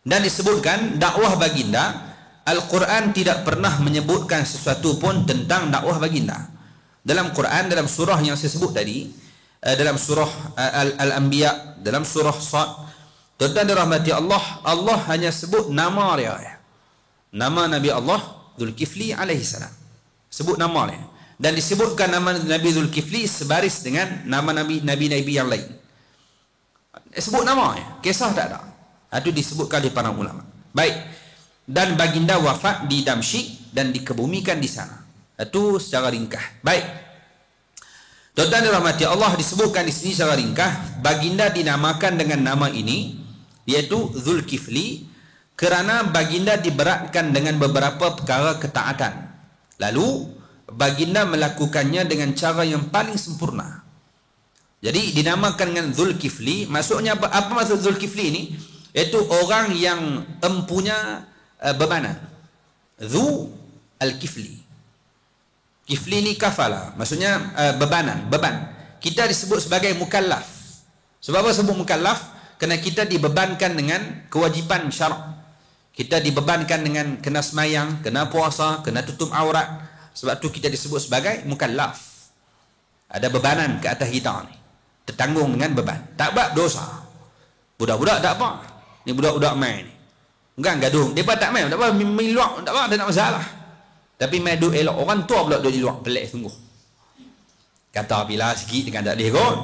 Dan disebutkan dakwah baginda, Al-Quran tidak pernah menyebutkan sesuatu pun tentang dakwah baginda. Dalam Quran, dalam surah yang saya sebut tadi, dalam surah Al-Anbiya, dalam surah Sad, tuan-tuan dirahmati Allah, Allah hanya sebut nama dia. Nama Nabi Allah Zulkifli alaihi salam. Sebut nama dia. Dan disebutkan nama Nabi Zulkifli sebaris dengan nama Nabi-Nabi yang lain. Sebut nama dia. Kisah tak ada. Itu disebutkan di para ulama. Baik. Dan baginda wafat di Damsyik dan dikebumikan di sana. Itu secara ringkas. Baik. Tuan-tuan dirahmati Allah, disebutkan di sini secara ringkas, baginda dinamakan dengan nama ini, iaitu Zulkifli, kerana baginda diberatkan dengan beberapa perkara ketaatan. Lalu baginda melakukannya dengan cara yang paling sempurna. Jadi dinamakan dengan Zulkifli. Maksudnya apa maksud Zulkifli ini? Iaitu orang yang empunya bebanan. Zu al-kifli. Kifli ni kafala, maksudnya bebanan, beban. Kita disebut sebagai mukallaf. Sebab apa sebut mukallaf? Kerana kita dibebankan dengan kewajipan syarak. Kita dibebankan dengan kena semayang, kena puasa, kena tutup aurat. Sebab tu kita disebut sebagai mukallaf. Ada bebanan ke atas kita ni. Tertanggung dengan beban. Tak buat dosa. Budak-budak tak apa. Ni budak-budak main ni. Bukan gaduh. Mereka tak main. Tak apa. Main luar. Tak apa. Tak nak masalah. Tapi main duduk elok. Orang tua pula duduk di luar. Pelik sungguh. Kata bila sikit dengan tak boleh kot.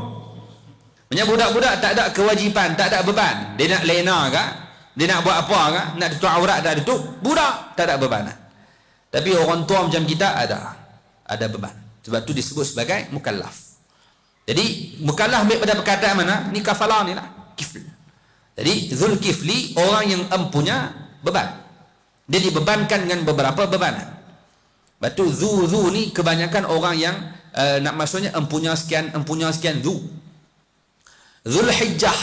Maksudnya budak-budak tak ada kewajipan. Tak ada beban. Dia nak lena ke? Dia nak buat apa ke? Nak tutup aurat tak tutup? Budak. Tak ada bebanan. Tapi orang tua macam kita ada beban. Sebab tu disebut sebagai mukallaf. Jadi mukallaf ambil pada perkataan mana? Ni kafalah ni lah. Kifl. Jadi Zulkifli orang yang empunya beban. Dia dibebankan dengan beberapa bebanan. Batu zu ni kebanyakan orang yang nak maksudnya empunya sekian zu. Zulhijjah,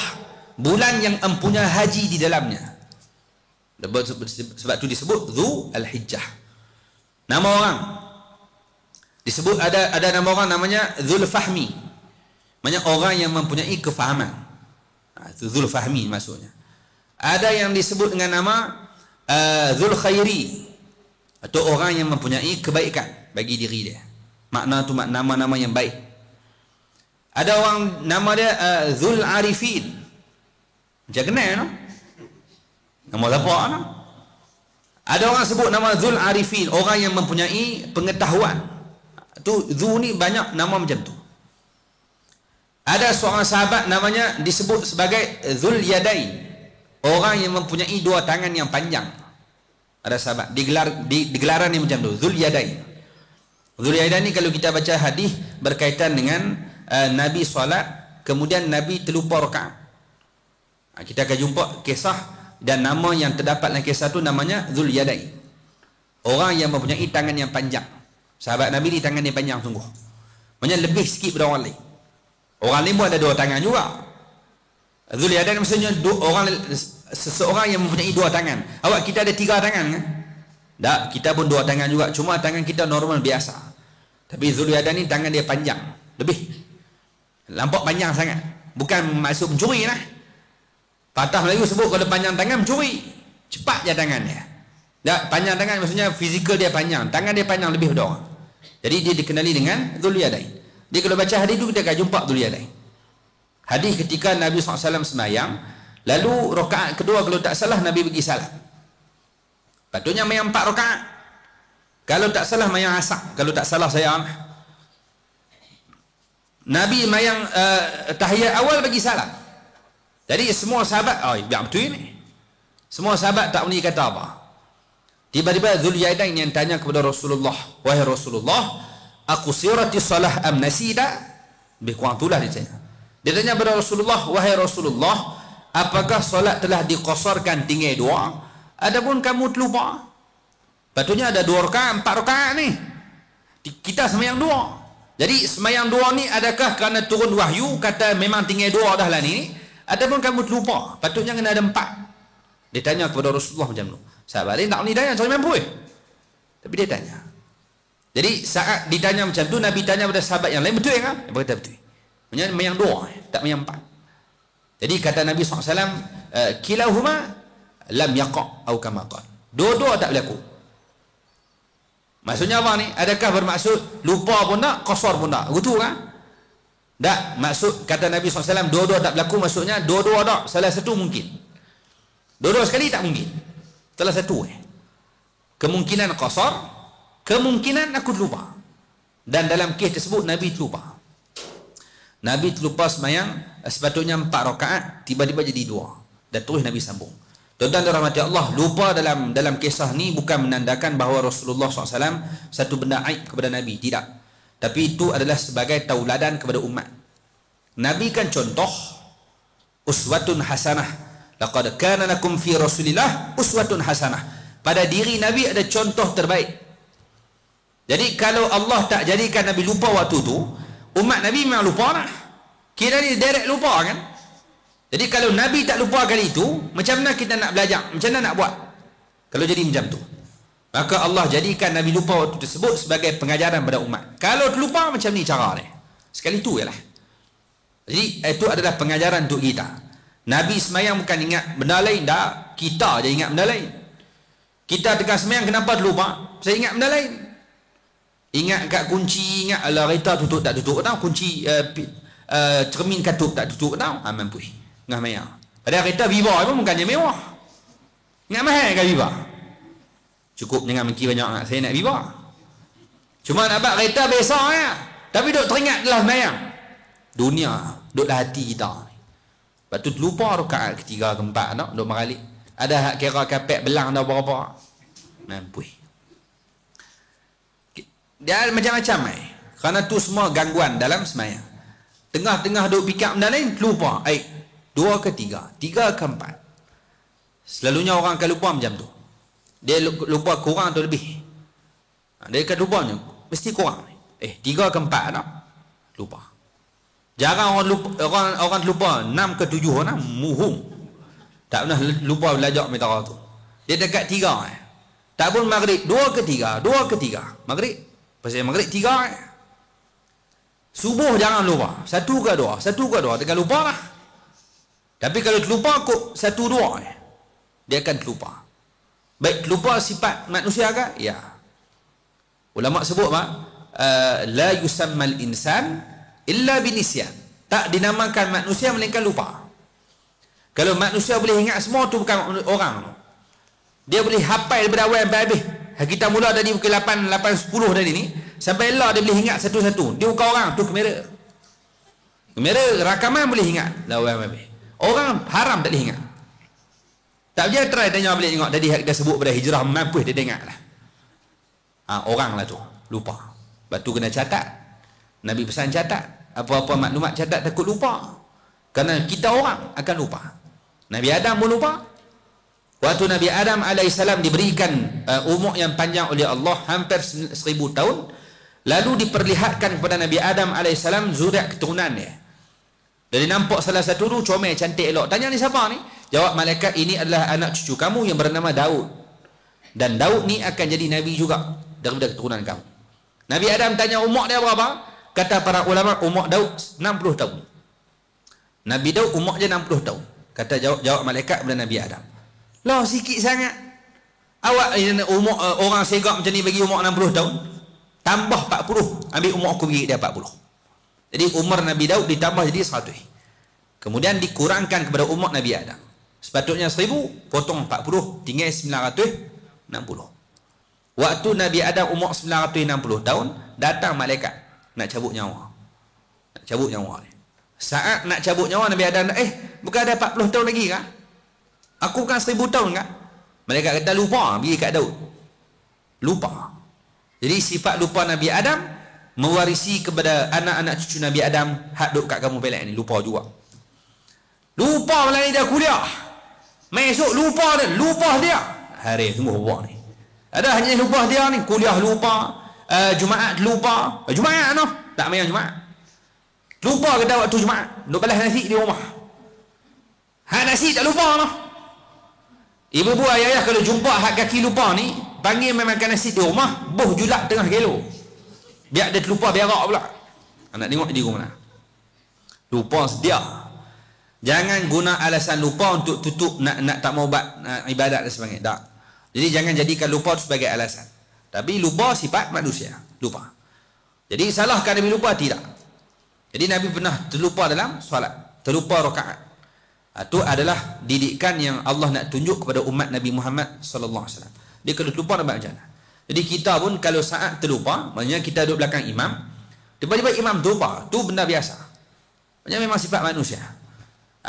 bulan yang empunya haji di dalamnya. Sebab tu disebut Zu al-Hijjah. Nama orang disebut ada nama orang namanya Zulfahmi. Maksudnya orang yang mempunyai kefahaman. Itu Zulfahmi maksudnya. Ada yang disebut dengan nama Zulkhairi, atau orang yang mempunyai kebaikan bagi diri dia. Makna tu nama-nama yang baik. Ada orang nama dia Zul Arifin. Macam kenal no? Nama siapa no? Ada orang sebut nama Zul Arifin, orang yang mempunyai pengetahuan. Tu Zu ni banyak nama macam tu. Ada seorang sahabat namanya disebut sebagai Zul Yadain, orang yang mempunyai dua tangan yang panjang. Ada sahabat digelaran ni macam tu, Zul Yadain. Zul Yadain ni kalau kita baca hadis berkaitan dengan Nabi solat, kemudian Nabi terlupa rakaat. Kita akan jumpa kisah dan nama yang terdapat dalam kisah tu namanya Zul Yadain. Orang yang mempunyai tangan yang panjang. Sahabat Nabi ni tangan yang panjang sungguh. Maksudnya lebih sikit daripada orang lain. Orang lain pun ada dua tangan juga. Zul Yadain maksudnya seseorang yang mempunyai dua tangan. Awak kita ada tiga tangan kan? Tak, kita pun 2 tangan juga, cuma tangan kita normal biasa. Tapi Zulyadain ni tangan dia panjang, lebih lampau panjang sangat. Bukan maksud mencuri lah. Patah Melayu sebut kalau panjang tangan mencuri, cepat je tangan dia. Tak, panjang tangan maksudnya fizikal dia panjang, tangan dia panjang lebih daripada orang. Jadi dia dikenali dengan Zulyadain. Dia kalau baca hadis tu kita akan jumpa Zulyadain. Hadis ketika Nabi SAW sembahyang, lalu rakaat kedua kalau tak salah Nabi bagi salam. Patutnya mayang 4 rakaat. Kalau tak salah mayang asar, kalau tak salah saya. Nabi mayang tahiyat awal bagi salam. Jadi semua sahabat, biar betul ni. Semua sahabat tak boleh kata apa. Tiba-tiba Zulyadain yang tanya kepada Rasulullah, wahai Rasulullah, aku sirati salah am nasida? Lebih kurang itulah dia tanya. Dia tanya kepada Rasulullah, wahai Rasulullah, apakah solat telah diqasarkan tinggal 2? Adapun kamu terlupa? Patutnya ada 2 rakaat, 4 rakaat ni. Kita semayang 2. Jadi semayang 2 ni adakah kerana turun wahyu kata memang tinggal 2 dah lah ni? Adapun kamu terlupa? Patutnya kena ada 4. Dia tanya kepada Rasulullah macam tu. Sahabat dia tak boleh tanya, macam mampu. Tapi dia tanya. Jadi saat ditanya macam tu, Nabi tanya pada sahabat yang lain, betul kan? Dia berkata betul. Maksudnya mayang 2, tak mayang 4. Jadi kata Nabi SAW, kilahuma lam yaqa' au kama qala. Dua-dua tak berlaku. Maksudnya apa ni? Adakah bermaksud lupa pun tak, qasar pun tak? Betul kan? Tak, maksud kata Nabi SAW, dua-dua tak berlaku, maksudnya dua-dua tak, salah satu mungkin. Dua-dua sekali tak mungkin. Salah satu. Kemungkinan qasar, kemungkinan aku terlupa. Dan dalam kes tersebut Nabi terlupa. Nabi terlupa semayang sepatutnya 4 rakaat, tiba-tiba jadi 2. Dan terus Nabi sambung. Tuan-tuan dan rahmati Allah, lupa dalam kisah ni bukan menandakan bahawa Rasulullah SAW satu benda aib kepada Nabi. Tidak. Tapi itu adalah sebagai tauladan kepada umat. Nabi kan contoh uswatun hasanah. Laqad kana lakum fi Rasulillah uswatun hasanah. Pada diri Nabi ada contoh terbaik. Jadi kalau Allah tak jadikan Nabi lupa waktu tu, umat Nabi memang lupa lah. Kira ni direct lupa kan. Jadi kalau Nabi tak lupa kali itu, macam mana kita nak belajar? Macam mana nak buat? Kalau jadi macam tu, maka Allah jadikan Nabi lupa waktu tersebut sebagai pengajaran pada umat. Kalau terlupa macam ni cara dia. Sekali tu ialah. Jadi itu adalah pengajaran untuk kita. Nabi semayang bukan ingat benda lain, tak. Kita je ingat benda lain. Kita tengah semayang kenapa terlupa? Saya ingat benda lain. Ingat kat kunci, ingat ala kereta tutup tak tutup tau, kunci cermin katup tak tutup tau. Mampu ngah mayang. Padahal kereta Viva pun bukannya mewah. Ingat mahal kan Viva? Cukup dengan mengki banyak saya nak Viva. Cuma nak buat kereta biasa ya. Tapi duk teringat dalam mayang. Dunia duk dalam hati kita. Lepas tu terlupa rakaat ketiga keempat tak? Duk meralik. Ada hak kira kapek belang dah berapa. Mampu. Dia macam-macam kerana tu semua gangguan dalam semayang. Tengah-tengah duk fikir benda lain, terlupa. 2 ke 3, 3 ke 4. Selalunya orang akan lupa macam tu. Dia lupa kurang atau lebih. Dia akan lupa macam mesti kurang. 3 ke 4 tak? Lupa. Jarang orang lupa 6 ke 7 orang muhum. Tak pernah lupa belajar metara tu. Dia dekat 3. Tak pun maghrib 2 ke 3, 2 ke 3. Maghrib pasal maghrib 3. Subuh jangan lupa. 1 ke 2, 1 ke 2 tekan lupa lah. Tapi kalau terlupa kok 1 2 dia akan terlupa. Baik terlupa sifat manusia ke? Ya. Ulama sebut la yusammal insan illa binisyan. Tak dinamakan manusia melainkan lupa. Kalau manusia boleh ingat semua tu bukan orang. Dia boleh hafal daripada awal sampai habis. Kita mula tadi pukul 8 10 tadi ni sampai lah dia boleh ingat satu-satu. Dia bukan orang tu kamera. Kamera rakaman boleh ingat lah awal sampai habis. Orang haram tak boleh ingat. Tak boleh try tanya balik tengok tadi kita sebut pada hijrah mampu dia dengar lah. Orang lah tu lupa. Lepas tu kena catat. Nabi pesan catat. Apa-apa maklumat catat takut lupa. Kerana kita orang akan lupa. Nabi Adam pun lupa. Waktu Nabi Adam AS diberikan umur yang panjang oleh Allah hampir 1000 tahun, lalu diperlihatkan kepada Nabi Adam AS zuriat keturunan dia. Jadi nampak salah satu tu comel cantik elok. Tanya ni siapa ni? Jawab malaikat, ini adalah anak cucu kamu yang bernama Daud. Dan Daud ni akan jadi Nabi juga daripada keturunan kamu. Nabi Adam tanya umur dia berapa? Kata para ulama umur Daud 60 tahun. Nabi Daud umur dia 60 tahun. Kata jawab malaikat kepada Nabi Adam. Lah sikit sangat. Awak umur orang segak macam ni bagi umur 60 tahun. Tambah 40. Ambil umur aku bagi dia 40. Jadi umur Nabi Daud ditambah jadi 100. Kemudian dikurangkan kepada umur Nabi Adam. Sepatutnya 1000, potong 40, tinggal 960. Waktu Nabi Adam umur 960 tahun, datang malaikat nak cabut nyawa. Nak cabut nyawa ni. Saat nak cabut nyawa Nabi Adam, bukan ada 40 tahun lagi kah? Aku kan 1000 tahun kah? Malaikat kata lupa, pergi kat Daud. Lupa. Jadi sifat lupa Nabi Adam mewarisi kepada anak-anak cucu Nabi Adam, hak duk kat kamu pelak ni, lupa juga. Lupa malam ni dia kuliah. Esok lupa dia. Hari semua buat ni. Ada hanya lupa dia ni, kuliah lupa, Jumaat lupa. Jumaat noh, tak main Jumaat. Lupa kata waktu Jumaat, duk balas nasi di rumah. Hak nasi tak lupa noh. Ibu-ibu ayah kalau jumpa hak kaki lupa ni, panggil makan nasi di rumah, boh julak tengah gelo. Biar dia terlupa berak pula. Nak tengok di rumah. Lupa sedia. Jangan guna alasan lupa untuk tutup nak tak mau buat ibadat dan sebagainya. Tak. Jadi jangan jadikan lupa itu sebagai alasan. Tapi lupa sifat manusia. Lupa. Jadi salahkan Nabi lupa? Tidak. Jadi Nabi pernah terlupa dalam solat. Terlupa rakaat. Itu adalah didikan yang Allah nak tunjuk kepada umat Nabi Muhammad sallallahu alaihi wasallam. Dia kalau terlupa nak buat macam mana? Jadi kita pun kalau saat terlupa, maksudnya kita duduk belakang imam, tiba-tiba imam terlupa, tu benda biasa. Maksudnya memang sifat manusia.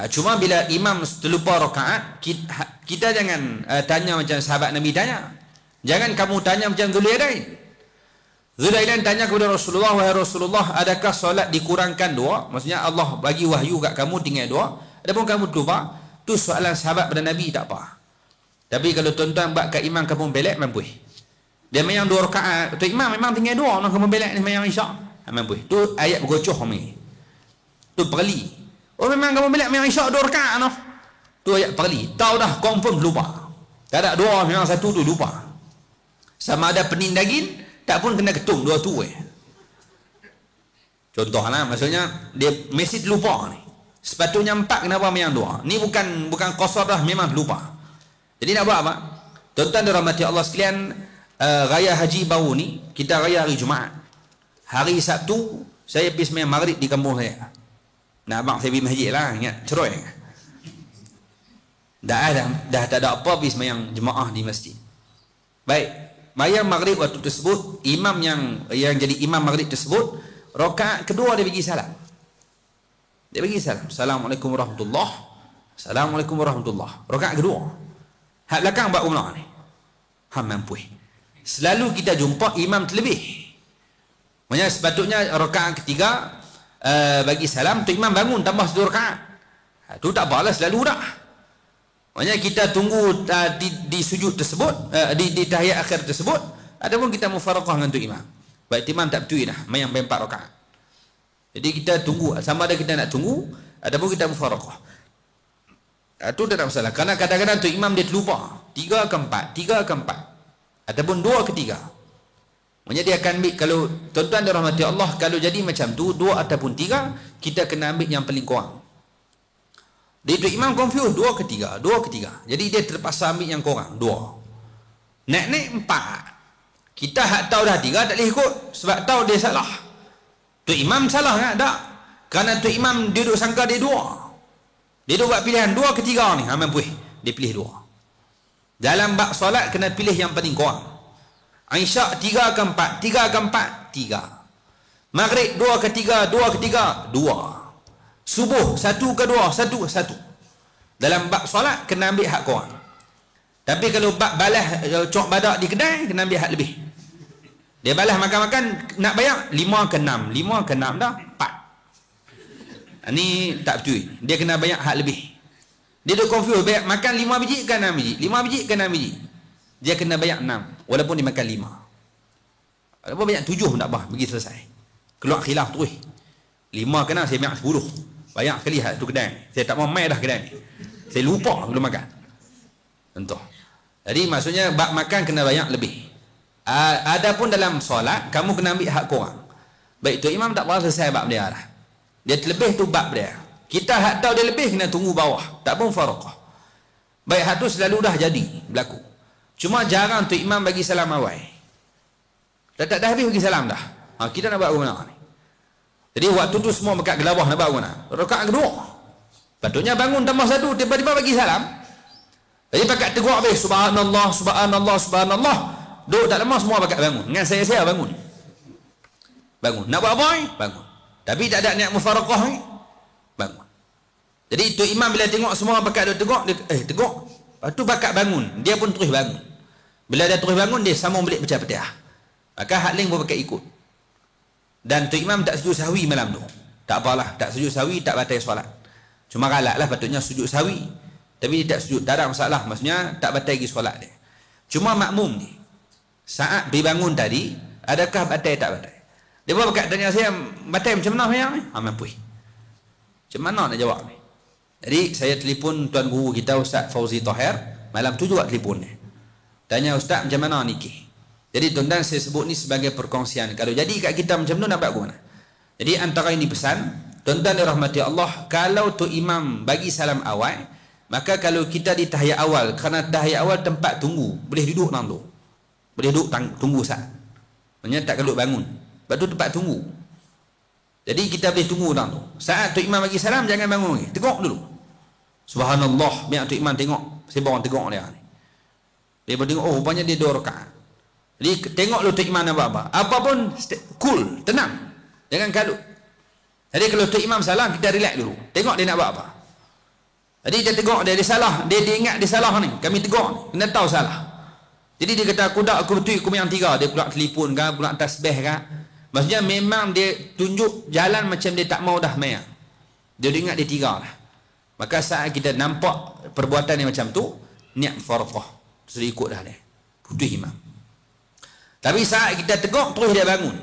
Cuma bila imam terlupa rakaat, kita jangan tanya macam sahabat Nabi tanya. Jangan kamu tanya macam Zulaidain. Zulaidain tanya kepada Rasulullah, wahai Rasulullah, adakah solat dikurangkan 2? Maksudnya Allah bagi wahyu kat kamu tinggal 2. Adapun kamu terlupa, tu soalan sahabat pada Nabi tak apa. Tapi kalau tuan-tuan buat kat imam kamu belak, mampu. Dia memang 2 rakaat. Tu imam memang tinggal 2, nak kamu belak ni memang isyak. Mampu. Tu ayat bergocoh ni. Tu perli. Oh memang kamu belak memang isyak 2 rakaat noh. Tu ayat perli. Tahu dah confirm lupa. Tak ada 2 memang 1 tu lupa. Sama ada penindagin tak pun kena ketung 2 tu Contohlah maksudnya dia mesti lupa ni. Sepatutnya 4 kenapa memang 2. Ni bukan qasar dah, memang lupa. Jadi nak buat apa? Tuan-tuan dirahmati Allah sekalian, raya haji baru ni kita raya hari Jumaat. Hari Sabtu saya pergi sembahyang maghrib di kampung saya. Nak abang saya pergi masjid lah, ingat ceroy. Dah tak ada apa pergi sembahyang jemaah di masjid. Baik, sembahyang maghrib waktu tersebut, imam yang jadi imam maghrib tersebut, rakaat kedua dia bagi salam. Dia bagi salam. Assalamualaikum warahmatullahi. Assalamualaikum warahmatullahi. Rakaat kedua. Hak belakang buat umrah ni. Mampu. Selalu kita jumpa imam terlebih. Maksudnya sepatutnya rakaat ketiga bagi salam, tu imam bangun tambah 1 rakaat. Tu tak apalah, selalu dah. Maksudnya kita tunggu di sujud tersebut, di tahiyat akhir tersebut, ataupun kita mufaraqah dengan tu imam. Baik imam tak betul dah, main 4 rakaat. Jadi kita tunggu, sama ada kita nak tunggu ataupun kita mufaraqah. Itu tak ada masalah. Karena kadang-kadang tu imam dia terlupa. 3 ke 4 ataupun 2 ke 3. Maksudnya dia akan ambil, kalau tuan-tuan dirahmati Allah, kalau jadi macam tu 2 ataupun 3, kita kena ambil yang paling kurang. Dia tu imam confuse 2 ke 3, 2 ke 3. Jadi dia terpaksa ambil yang kurang 2. Naik 4. Kita hak tahu dah 3 tak boleh ikut sebab tahu dia salah. Tu imam salah kan? Tak. Kerana tu imam dia duk sangka dia 2. Dia duk buat pilihan 2 ke 3 ni. Mampu dia pilih 2. Dalam bab solat kena pilih yang paling kurang. Isyak 3 ke 4, 3 ke 4, 3. Maghrib 2 ke 3, 2 ke 3, 2. Subuh 1 ke 2, 1 ke 1. Dalam bab solat kena ambil hak kurang. Tapi kalau bab balas cok badak di kedai, kena ambil hak lebih. Dia balas makan-makan nak bayar 5 ke 6, 5 ke 6 dah 4. Ini tak betul. Dia kena bayar hak lebih. Dia tu confuse, bayar makan 5 biji ke 6 biji, 5 biji ke 6 biji. Dia kena bayar 6 walaupun dia makan 5. Walaupun banyak 7 pun tak apa, pergi selesai. Keluar khilaf terus. 5 ke 6 saya bayar 10. Bayar sekali hak tu kedai. Saya tak mau mai dah kedai ni. Saya lupa belum makan. Contoh. Jadi maksudnya bab makan kena banyak lebih. Adapun dalam solat kamu kena ambil hak korang. Baik tu imam tak pernah selesai bab dia lah. Dia terlebih tu bab dia. Kita hak tahu dia lebih kena tunggu bawah. Tak pun faraqah. Baik hak tu selalu dah jadi berlaku. Cuma jarang tu imam bagi salam awal. Dah habis bagi salam dah. Kita nak buat guna ni. Jadi waktu tu semua bekat gelabah nak buat guna. Rakaat kedua. Patutnya bangun tambah satu, tiba-tiba bagi salam. Jadi pakat tegur habis subhanallah, subhanallah, subhanallah. Duduk tak lama semua pakat bangun. Dengan saya bangun. Bangun. Nak buat apa ni? Bangun. Tapi tak ada niat mufaraqah ni. Bangun. Jadi tu imam bila tengok semua pakat duduk teguk, dia teguk. Lepas tu pakat bangun. Dia pun terus bangun. Bila dia terus bangun, dia sambung balik baca Fatihah. Maka hak lain pun pakat ikut. Dan tu imam tak sujud sahwi malam tu. Tak apalah, tak sujud sahwi, tak batal solat. Cuma galak lah patutnya sujud sahwi. Tapi dia tak sujud, tak ada masalah. Maksudnya tak batal lagi solat dia. Cuma makmum ni, saat dibangun tadi, adakah batal tak batal? Dia pun pakat tanya saya, batal macam mana yang ni? Mampu. Macam mana nak jawab ni? Jadi saya telefon tuan guru kita Ustaz Fauzi Tahir. Malam tu juga telefon dia. Tanya Ustaz macam mana nikah? Jadi tuan-tuan saya sebut ni sebagai perkongsian. Kalau jadi kat kita macam tu nak buat guna. Jadi antara ini pesan, tuan-tuan dirahmati Allah, kalau tu imam bagi salam awal, maka kalau kita di tahiyat awal, kerana tahiyat awal tempat tunggu, boleh duduk dalam tu. Boleh duduk tunggu saat. Maksudnya tak kalau bangun. Lepas tu tempat tunggu. Jadi kita boleh tunggu dalam tu. Saat tu imam bagi salam jangan bangun lagi. Teguk dulu. Subhanallah, biar tu imam tengok, sebab orang teguk dia ni. Dia pun tengok, oh rupanya dia 2 rakaat. Jadi tengok lu tu imam nak buat apa. Apa pun cool, tenang. Jangan kalut. Jadi kalau tu imam salah, kita relax dulu. Tengok dia nak buat apa. Jadi dia tengok dia salah, dia ingat dia salah ni. Kami tengok ni, kena tahu salah. Jadi dia kata aku betul aku yang 3, dia pula telefon kan, pula tasbih kan. Maksudnya memang dia tunjuk jalan macam dia tak mau dah main. Dia ingat dia 3 dah. Maka saat kita nampak perbuatan yang macam tu, niat farqah. Sudah ikut dah dia. Putih imam. Tapi saat kita teguk, terus dia bangun.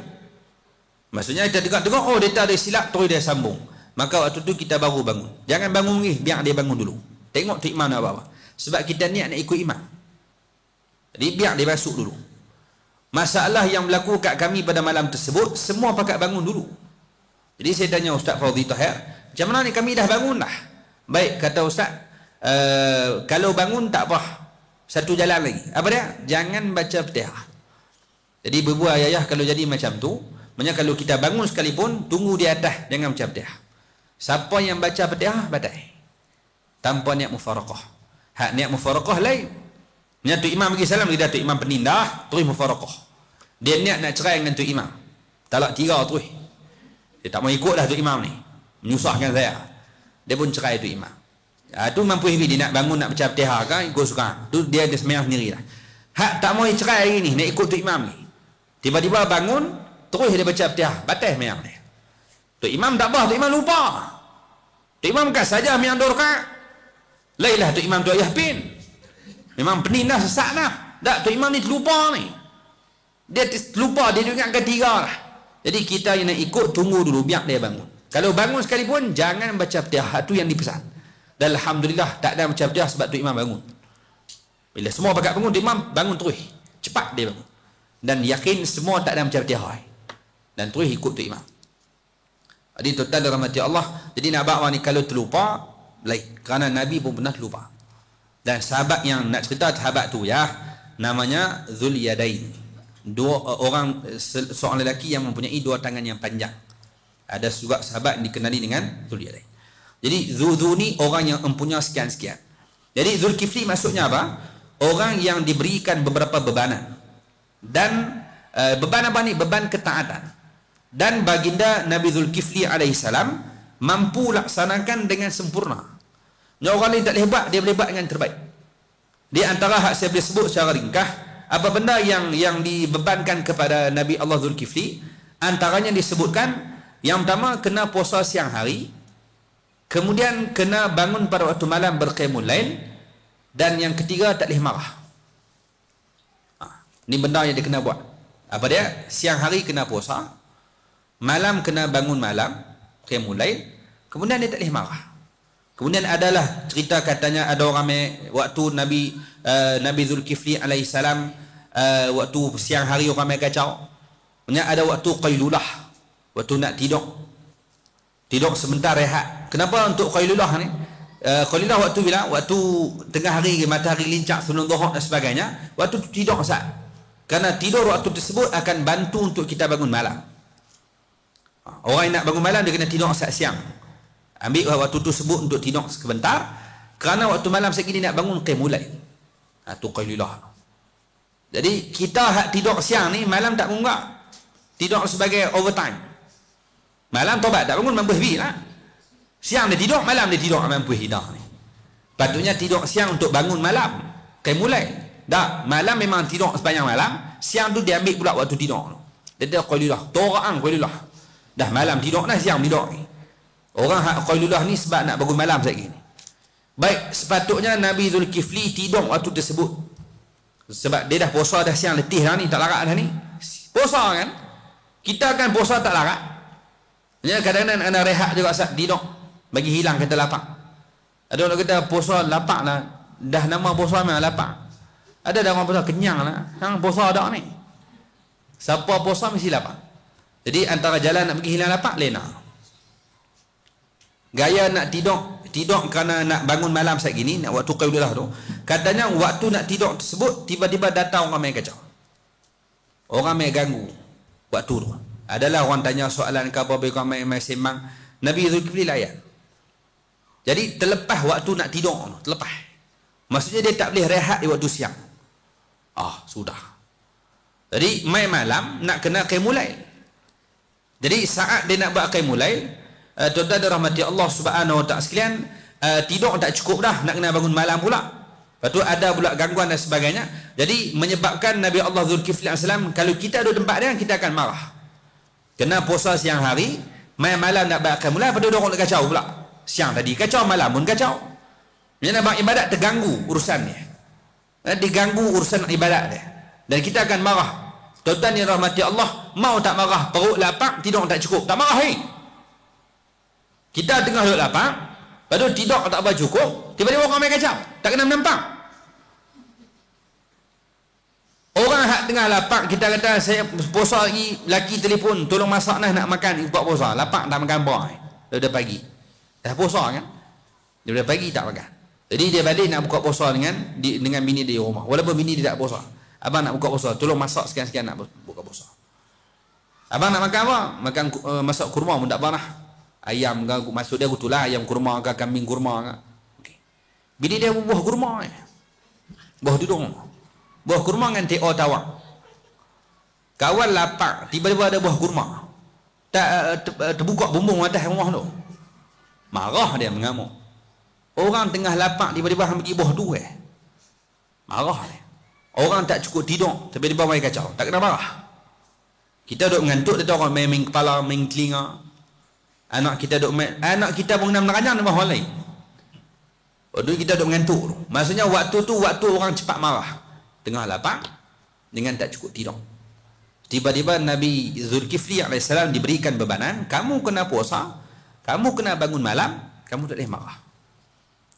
Maksudnya kita teguk, oh dia tak ada silap, terus dia sambung. Maka waktu tu kita baru bangun. Jangan bangun ni, biar dia bangun dulu. Tengok tu imam nak apa. Sebab kita niat nak ikut imam. Jadi biar dia masuk dulu. Masalah yang berlaku kat kami pada malam tersebut, semua pakat bangun dulu. Jadi saya tanya Ustaz Fauzi Tahir, macam mana ni kami dah bangun dah? Baik, kata Ustaz, kalau bangun tak apa. Satu jalan lagi. Apa dia? Jangan baca Fatihah. Jadi berbuah ayah kalau jadi macam tu, maknanya kalau kita bangun sekalipun, tunggu di atas, jangan baca Fatihah. Siapa yang baca Fatihah, batal. Tanpa niat mufaraqah. Hak niat mufaraqah lain. Niat tu imam bagi salam, dia tu imam penindah, terus mufaraqah. Dia niat nak cerai dengan tu imam. Talak 3 terus. Dia tak mau ikut dah tu imam ni. Menyusahkan saya. Dia pun cerai tu imam. Tu mampu dia nak bangun nak baca Fatihah kan, ikut suka. Tu dia semayang sendiri lah. Hak tak mau cerai hari ni, nak ikut tu imam ni. Tiba-tiba bangun, terus dia baca Fatihah, batal sembahyang dia. Tu imam tak apa, tu imam lupa. Tu imam kan saja sembahyang 2 rakaat. Lailah tu imam tu ayah pin. Memang pening dah, sesak dah. Tak, tu imam ni terlupa ni. Dia terlupa, dia ingatkan 3 lah. Jadi kita yang nak ikut, tunggu dulu, biar dia bangun. Kalau bangun sekalipun, jangan baca Fatihah. Itu yang dipesan. Dan Alhamdulillah, tak ada baca Fatihah sebab tu imam bangun. Bila semua pakat bangun, tu imam bangun terus. Cepat dia bangun. Dan yakin semua tak ada macam Fatihah. Dan terus ikut tu imam. Jadi tuan-tuan dirahmati Allah. Jadi nak bawa ni kalau terlupa, lain. Kerana Nabi pun pernah terlupa. Dan sahabat yang nak cerita sahabat tu ya, namanya Zul Yadain. Seorang lelaki yang mempunyai 2 tangan yang panjang. Ada juga sahabat yang dikenali dengan Zul Yadain. Jadi Zul ni orang yang mempunyai sekian-sekian. Jadi Zulkifli maksudnya apa? Orang yang diberikan beberapa bebanan. Dan beban apa ni? Beban ketaatan. Dan baginda Nabi Zulkifli alaihissalam mampu laksanakan dengan sempurna. Orang lain tak boleh hebat, dia boleh buat dengan terbaik. Di antara hak saya boleh sebut secara ringkas, apa benda yang dibebankan kepada Nabi Allah Zulkifli, antaranya disebutkan, yang pertama kena puasa siang hari, kemudian kena bangun pada waktu malam berqiyamul lail, dan yang ketiga tak boleh marah. Ini benda yang dia kena buat. Apa dia? Siang hari kena puasa, malam kena bangun malam, qiyamul lail, kemudian dia tak boleh marah. Kemudian adalah cerita katanya ada orang waktu Nabi Zulkifli alaihissalam waktu siang hari orang kacau. Kemudian ada waktu qailulah, waktu nak tidur sebentar rehat. Kenapa untuk qailulah ni? Qailulah waktu bila waktu tengah hari matahari lincah sebelum zuhur dan sebagainya, waktu tidur sah. Karena tidur waktu tersebut akan bantu untuk kita bangun malam. Orang yang nak bangun malam dia kena tidur saat siang. Ambil waktu tersebut untuk tidur sebentar. Kerana waktu malam segini nak bangun qiyamul lail. Tu qailulah. Jadi kita hak tidur siang ni malam tak bangun tak. Tidur sebagai overtime. Malam tobat tak bangun mampu habis lah. Siang dia tidur, malam dia tidur mampu hidah ni. Patutnya tidur siang untuk bangun malam. Qiyamul lail. Tak, malam memang tidur sepanjang malam. Siang tu dia ambil pula waktu tidur. Dia qailulah. Toraan qailulah. Dah malam tidur dah, siang tidur ni. Orang hak qailulah ni sebab nak bangun malam sekali ni. Baik, sepatutnya Nabi Zulkifli tidur waktu tersebut. Sebab dia dah puasa dah siang letih dah ni, tak larat dah ni. Puasa kan? Kita kan puasa tak larat. Ya, kadang-kadang kena rehat juga saat tidur. Bagi hilang kata lapar. Ada orang kata puasa lapar lah. Dah nama puasa memang lapar. Ada orang puasa kenyang lah. Hang puasa ada ni. Siapa puasa mesti lapar. Jadi antara jalan nak pergi hilang lapar, lena. Gaya nak tidur kerana nak bangun malam saat gini, nak waktu qailulah tu. Katanya waktu nak tidur tersebut, tiba-tiba datang orang main kacau. Orang main ganggu waktu tu. Adalah orang tanya soalan ke apa, orang main sembang. Nabi Zulkifli layan. Jadi terlepas waktu nak tidur tu, terlepas. Maksudnya dia tak boleh rehat di waktu siang. Sudah. Jadi main malam nak kena qiyamul lail. Jadi saat dia nak buat qiyamul lail, tuan-tuan dan rahmati Allah Subhanahu wa taala sekalian, tidur tak cukup dah, nak kena bangun malam pula. Lepas tu ada pula gangguan dan sebagainya. Jadi menyebabkan Nabi Allah Zulkifli alaihissalam, kalau kita ada tempat dia, kita akan marah. Kena puasa siang hari, main malam nak buat qiyamul lail, lepas tu dia orang nak kacau pula. Siang tadi kacau, malam pun kacau. Dia nak buat ibadat terganggu urusan dia. Diganggu urusan ibadat dia. Dan kita akan marah. Tuan-tuan yang rahmati Allah, mau tak marah, perut lapar, tidur tak cukup, tak marah ni. Kita tengah duduk lapar, lepas tu tidur tak apa cukup, tiba-tiba orang main kacau, tak kena menampak. Orang hak tengah lapar, kita kata saya puasa lagi, laki telefon, tolong masak nak makan, buat puasa, lapar tak makan apa. Dia dah pagi. Dah puasa kan? Dia dah pagi tak makan. Jadi dia balik nak buka puasa dengan bini dia di rumah. Walaupun bini dia tak puasa. Abang nak buka puasa, tolong masak sekian-sekian nak buka puasa. Abang nak makan apa? Makan masak kurma pun tak apa lah. Ayam ke, maksud dia betul lah, ayam kurma ke, kambing kurma ke. Okay. Bini dia buah kurma buah dudung. Buah kurma dengan teh tawar. Kawan lapar, tiba-tiba ada buah kurma. Tak terbuka bumbung atas rumah tu. Marah dia, mengamuk. Orang tengah lapar, tiba-tiba pergi buah tu marah dia. Orang tak cukup tidur, tiba-tiba main kacau, tak kena marah. Kita duduk mengantuk, dia tahu orang main kepala, main telinga. Anak kita duduk main, anak kita pun kena menerajang dengan orang lain. Waktu kita duduk mengantuk tu. Maksudnya waktu tu, waktu orang cepat marah. Tengah lapar, dengan tak cukup tidur. Tiba-tiba Nabi Zulkifli alaihissalam diberikan bebanan, kamu kena puasa, kamu kena bangun malam, kamu tak boleh marah.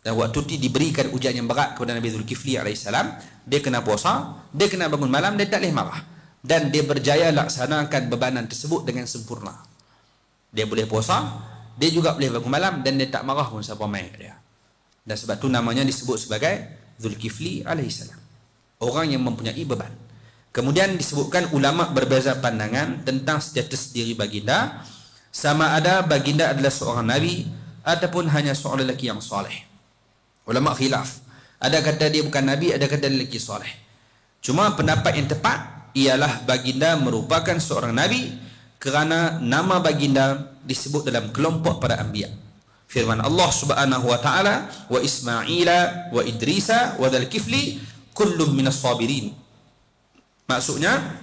Dan waktu itu diberikan ujian yang berat kepada Nabi Zulkifli alaihissalam. Dia kena puasa, dia kena bangun malam, dia tak boleh marah. Dan dia berjaya laksanakan bebanan tersebut dengan sempurna. Dia boleh puasa, dia juga boleh bangun malam, dan dia tak marah pun siapa main dia. Dan sebab tu namanya disebut sebagai Zulkifli alaihissalam, orang yang mempunyai beban. Kemudian disebutkan ulama berbeza pandangan tentang status diri baginda, sama ada baginda adalah seorang nabi ataupun hanya seorang lelaki yang soleh. Ulama khilaf. Ada kata dia bukan nabi, ada kata lelaki soleh. Cuma pendapat yang tepat ialah baginda merupakan seorang nabi kerana nama baginda disebut dalam kelompok para anbiya. Firman Allah Subhanahu wa taala, wa Ismaila wa Idrisa wa Dzulkifli kullum minas sabirin. Maksudnya,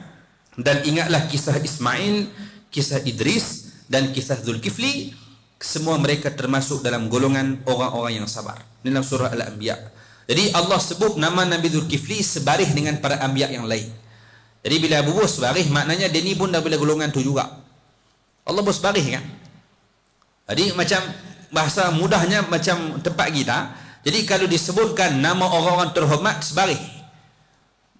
dan ingatlah kisah Ismail, kisah Idris dan kisah Dzulkifli, semua mereka termasuk dalam golongan orang-orang yang sabar. Dalam surah Al-Anbiya. Jadi Allah sebut nama Nabi Dzulkifli sebarih dengan para anbiya yang lain. Jadi bila bubuh sebarih, maknanya dia ni pun dah bila golongan tu juga. Allah pun sebarih kan. Jadi macam bahasa mudahnya macam tempat kita. Jadi kalau disebutkan nama orang-orang terhormat sebaris,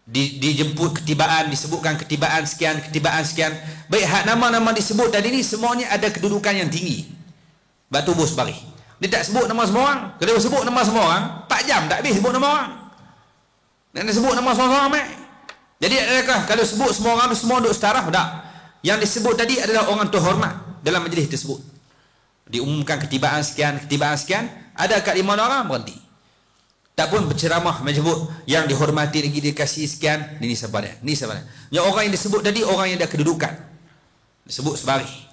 dijemput ketibaan, disebutkan ketibaan sekian, baik hak nama-nama disebut tadi ni semuanya ada kedudukan yang tinggi. Batu bos baris. Dia tak sebut nama semua orang. Kalau dia sebut nama semua orang, 4 jam tak habis sebut nama orang. Dan dia sebut nama semua orang. Jadi adakah kalau sebut semua orang semua duduk setara? Tak. Yang disebut tadi adalah orang terhormat dalam majlis tersebut. Diumumkan ketibaan sekian, ada kat 5 orang berhenti. Tak pun berceramah menyebut yang dihormati lagi dikasih sekian, ini siapa dia? Ni siapa dia? Yang orang yang disebut tadi orang yang ada kedudukan. Disebut sebaris.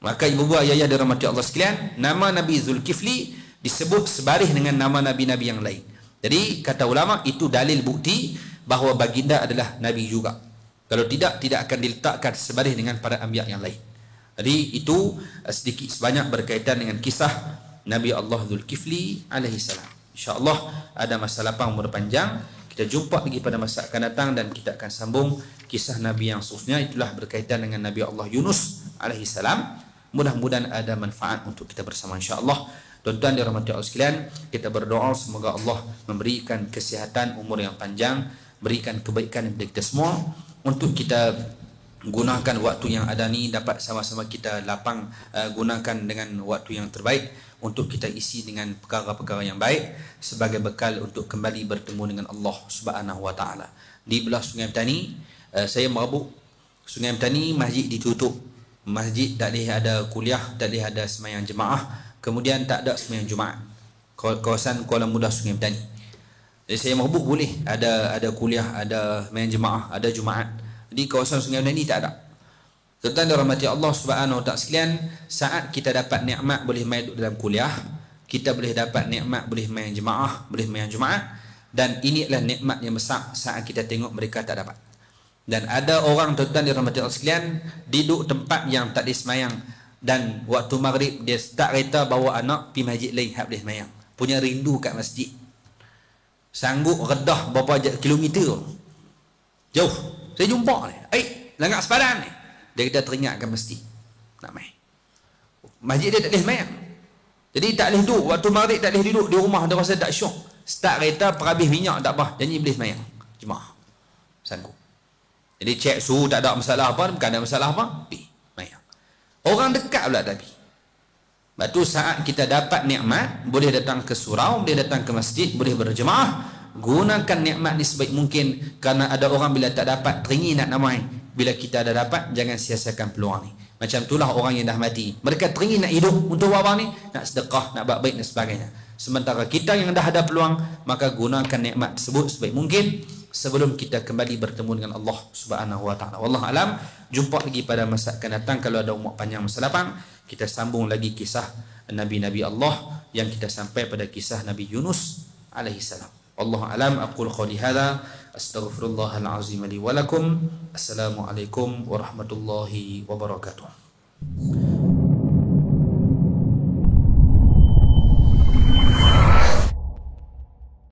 Maka ibu-ibu ayah-ayah dirahmati Allah sekalian, nama Nabi Zulkifli disebut sebaris dengan nama nabi-nabi yang lain. Jadi kata ulama itu dalil bukti bahawa baginda adalah nabi juga. Kalau tidak akan diletakkan sebaris dengan para anbiya yang lain. Jadi itu sedikit sebanyak berkaitan dengan kisah Nabi Allah Zulkifli alaihi salam. InsyaAllah ada masa lapang umur panjang, kita jumpa lagi pada masa akan datang dan kita akan sambung kisah Nabi yang seterusnya. Itulah berkaitan dengan Nabi Allah Yunus alaihi salam. Mudah-mudahan ada manfaat untuk kita bersama insyaAllah. Tuan-tuan dirahmati Allah sekalian, kita berdoa semoga Allah memberikan kesihatan, umur yang panjang, berikan kebaikan kepada kita semua, untuk kita gunakan waktu yang ada ni dapat sama-sama kita lapang, gunakan dengan waktu yang terbaik untuk kita isi dengan perkara-perkara yang baik sebagai bekal untuk kembali bertemu dengan Allah Subhanahu wa taala. Di belah Sungai Petani, saya mabuk Sungai Petani, masjid ditutup. Masjid tak boleh ada kuliah, tak boleh ada sembahyang jemaah, kemudian tak ada sembahyang Jumaat. Kawasan Kuala Muda Sungai Petani. Jadi saya mabuk boleh ada kuliah, ada sembahyang jemaah, ada Jumaat. Di kawasan Sungai Petani tak ada. Tuan-tuan dirahmati Allah Subhanahu wa taala sekalian, saat kita dapat nikmat boleh mai duduk dalam kuliah, kita boleh dapat nikmat boleh main jemaah, boleh main Jumaat, dan ini adalah nikmat yang besar saat kita tengok mereka tak dapat. Dan ada orang tuan-tuan dirahmati Allah sekalian duduk tempat yang tak disemayang, dan waktu maghrib dia start kereta bawa anak pergi masjid lain hak boleh semayang. Punya rindu kat masjid. Sanggup redah berapa kilometer. Jauh. Saya jumpa ni. Langgar sepadan ni. Dia kata teringatkan mesti nak main. Masjid dia tak boleh semayang. Jadi tak boleh duduk. Waktu maghrib tak boleh duduk di rumah, dia rasa tak syok. Start kereta perhabis minyak tak apa. Janji boleh semayang. Jemaah. Sanggup. Jadi cek suhu tak ada masalah apa, bukan ada masalah apa, pergi mayang. Orang dekat pula tapi. Lepas tu saat kita dapat nikmat, boleh datang ke surau, boleh datang ke masjid, boleh berjemaah, gunakan nikmat ni sebaik mungkin, kerana ada orang bila tak dapat teringin nak namai. Bila kita ada dapat, jangan sia-siakan peluang ni. Macam itulah orang yang dah mati. Mereka teringin nak hidup untuk apa ni? Nak sedekah, nak buat baik dan sebagainya. Sementara kita yang dah ada peluang, maka gunakan nikmat tersebut sebaik mungkin sebelum kita kembali bertemu dengan Allah Subhanahu wa taala. Wallahu alam. Jumpa lagi pada masa akan datang. Kalau ada umur panjang masa lapang, kita sambung lagi kisah nabi-nabi Allah yang kita sampai pada kisah Nabi Yunus alaihi salam. Wallahu alam. Aqul qouli hadza astaghfirullahal azim li wa lakum. Assalamualaikum warahmatullahi wabarakatuh.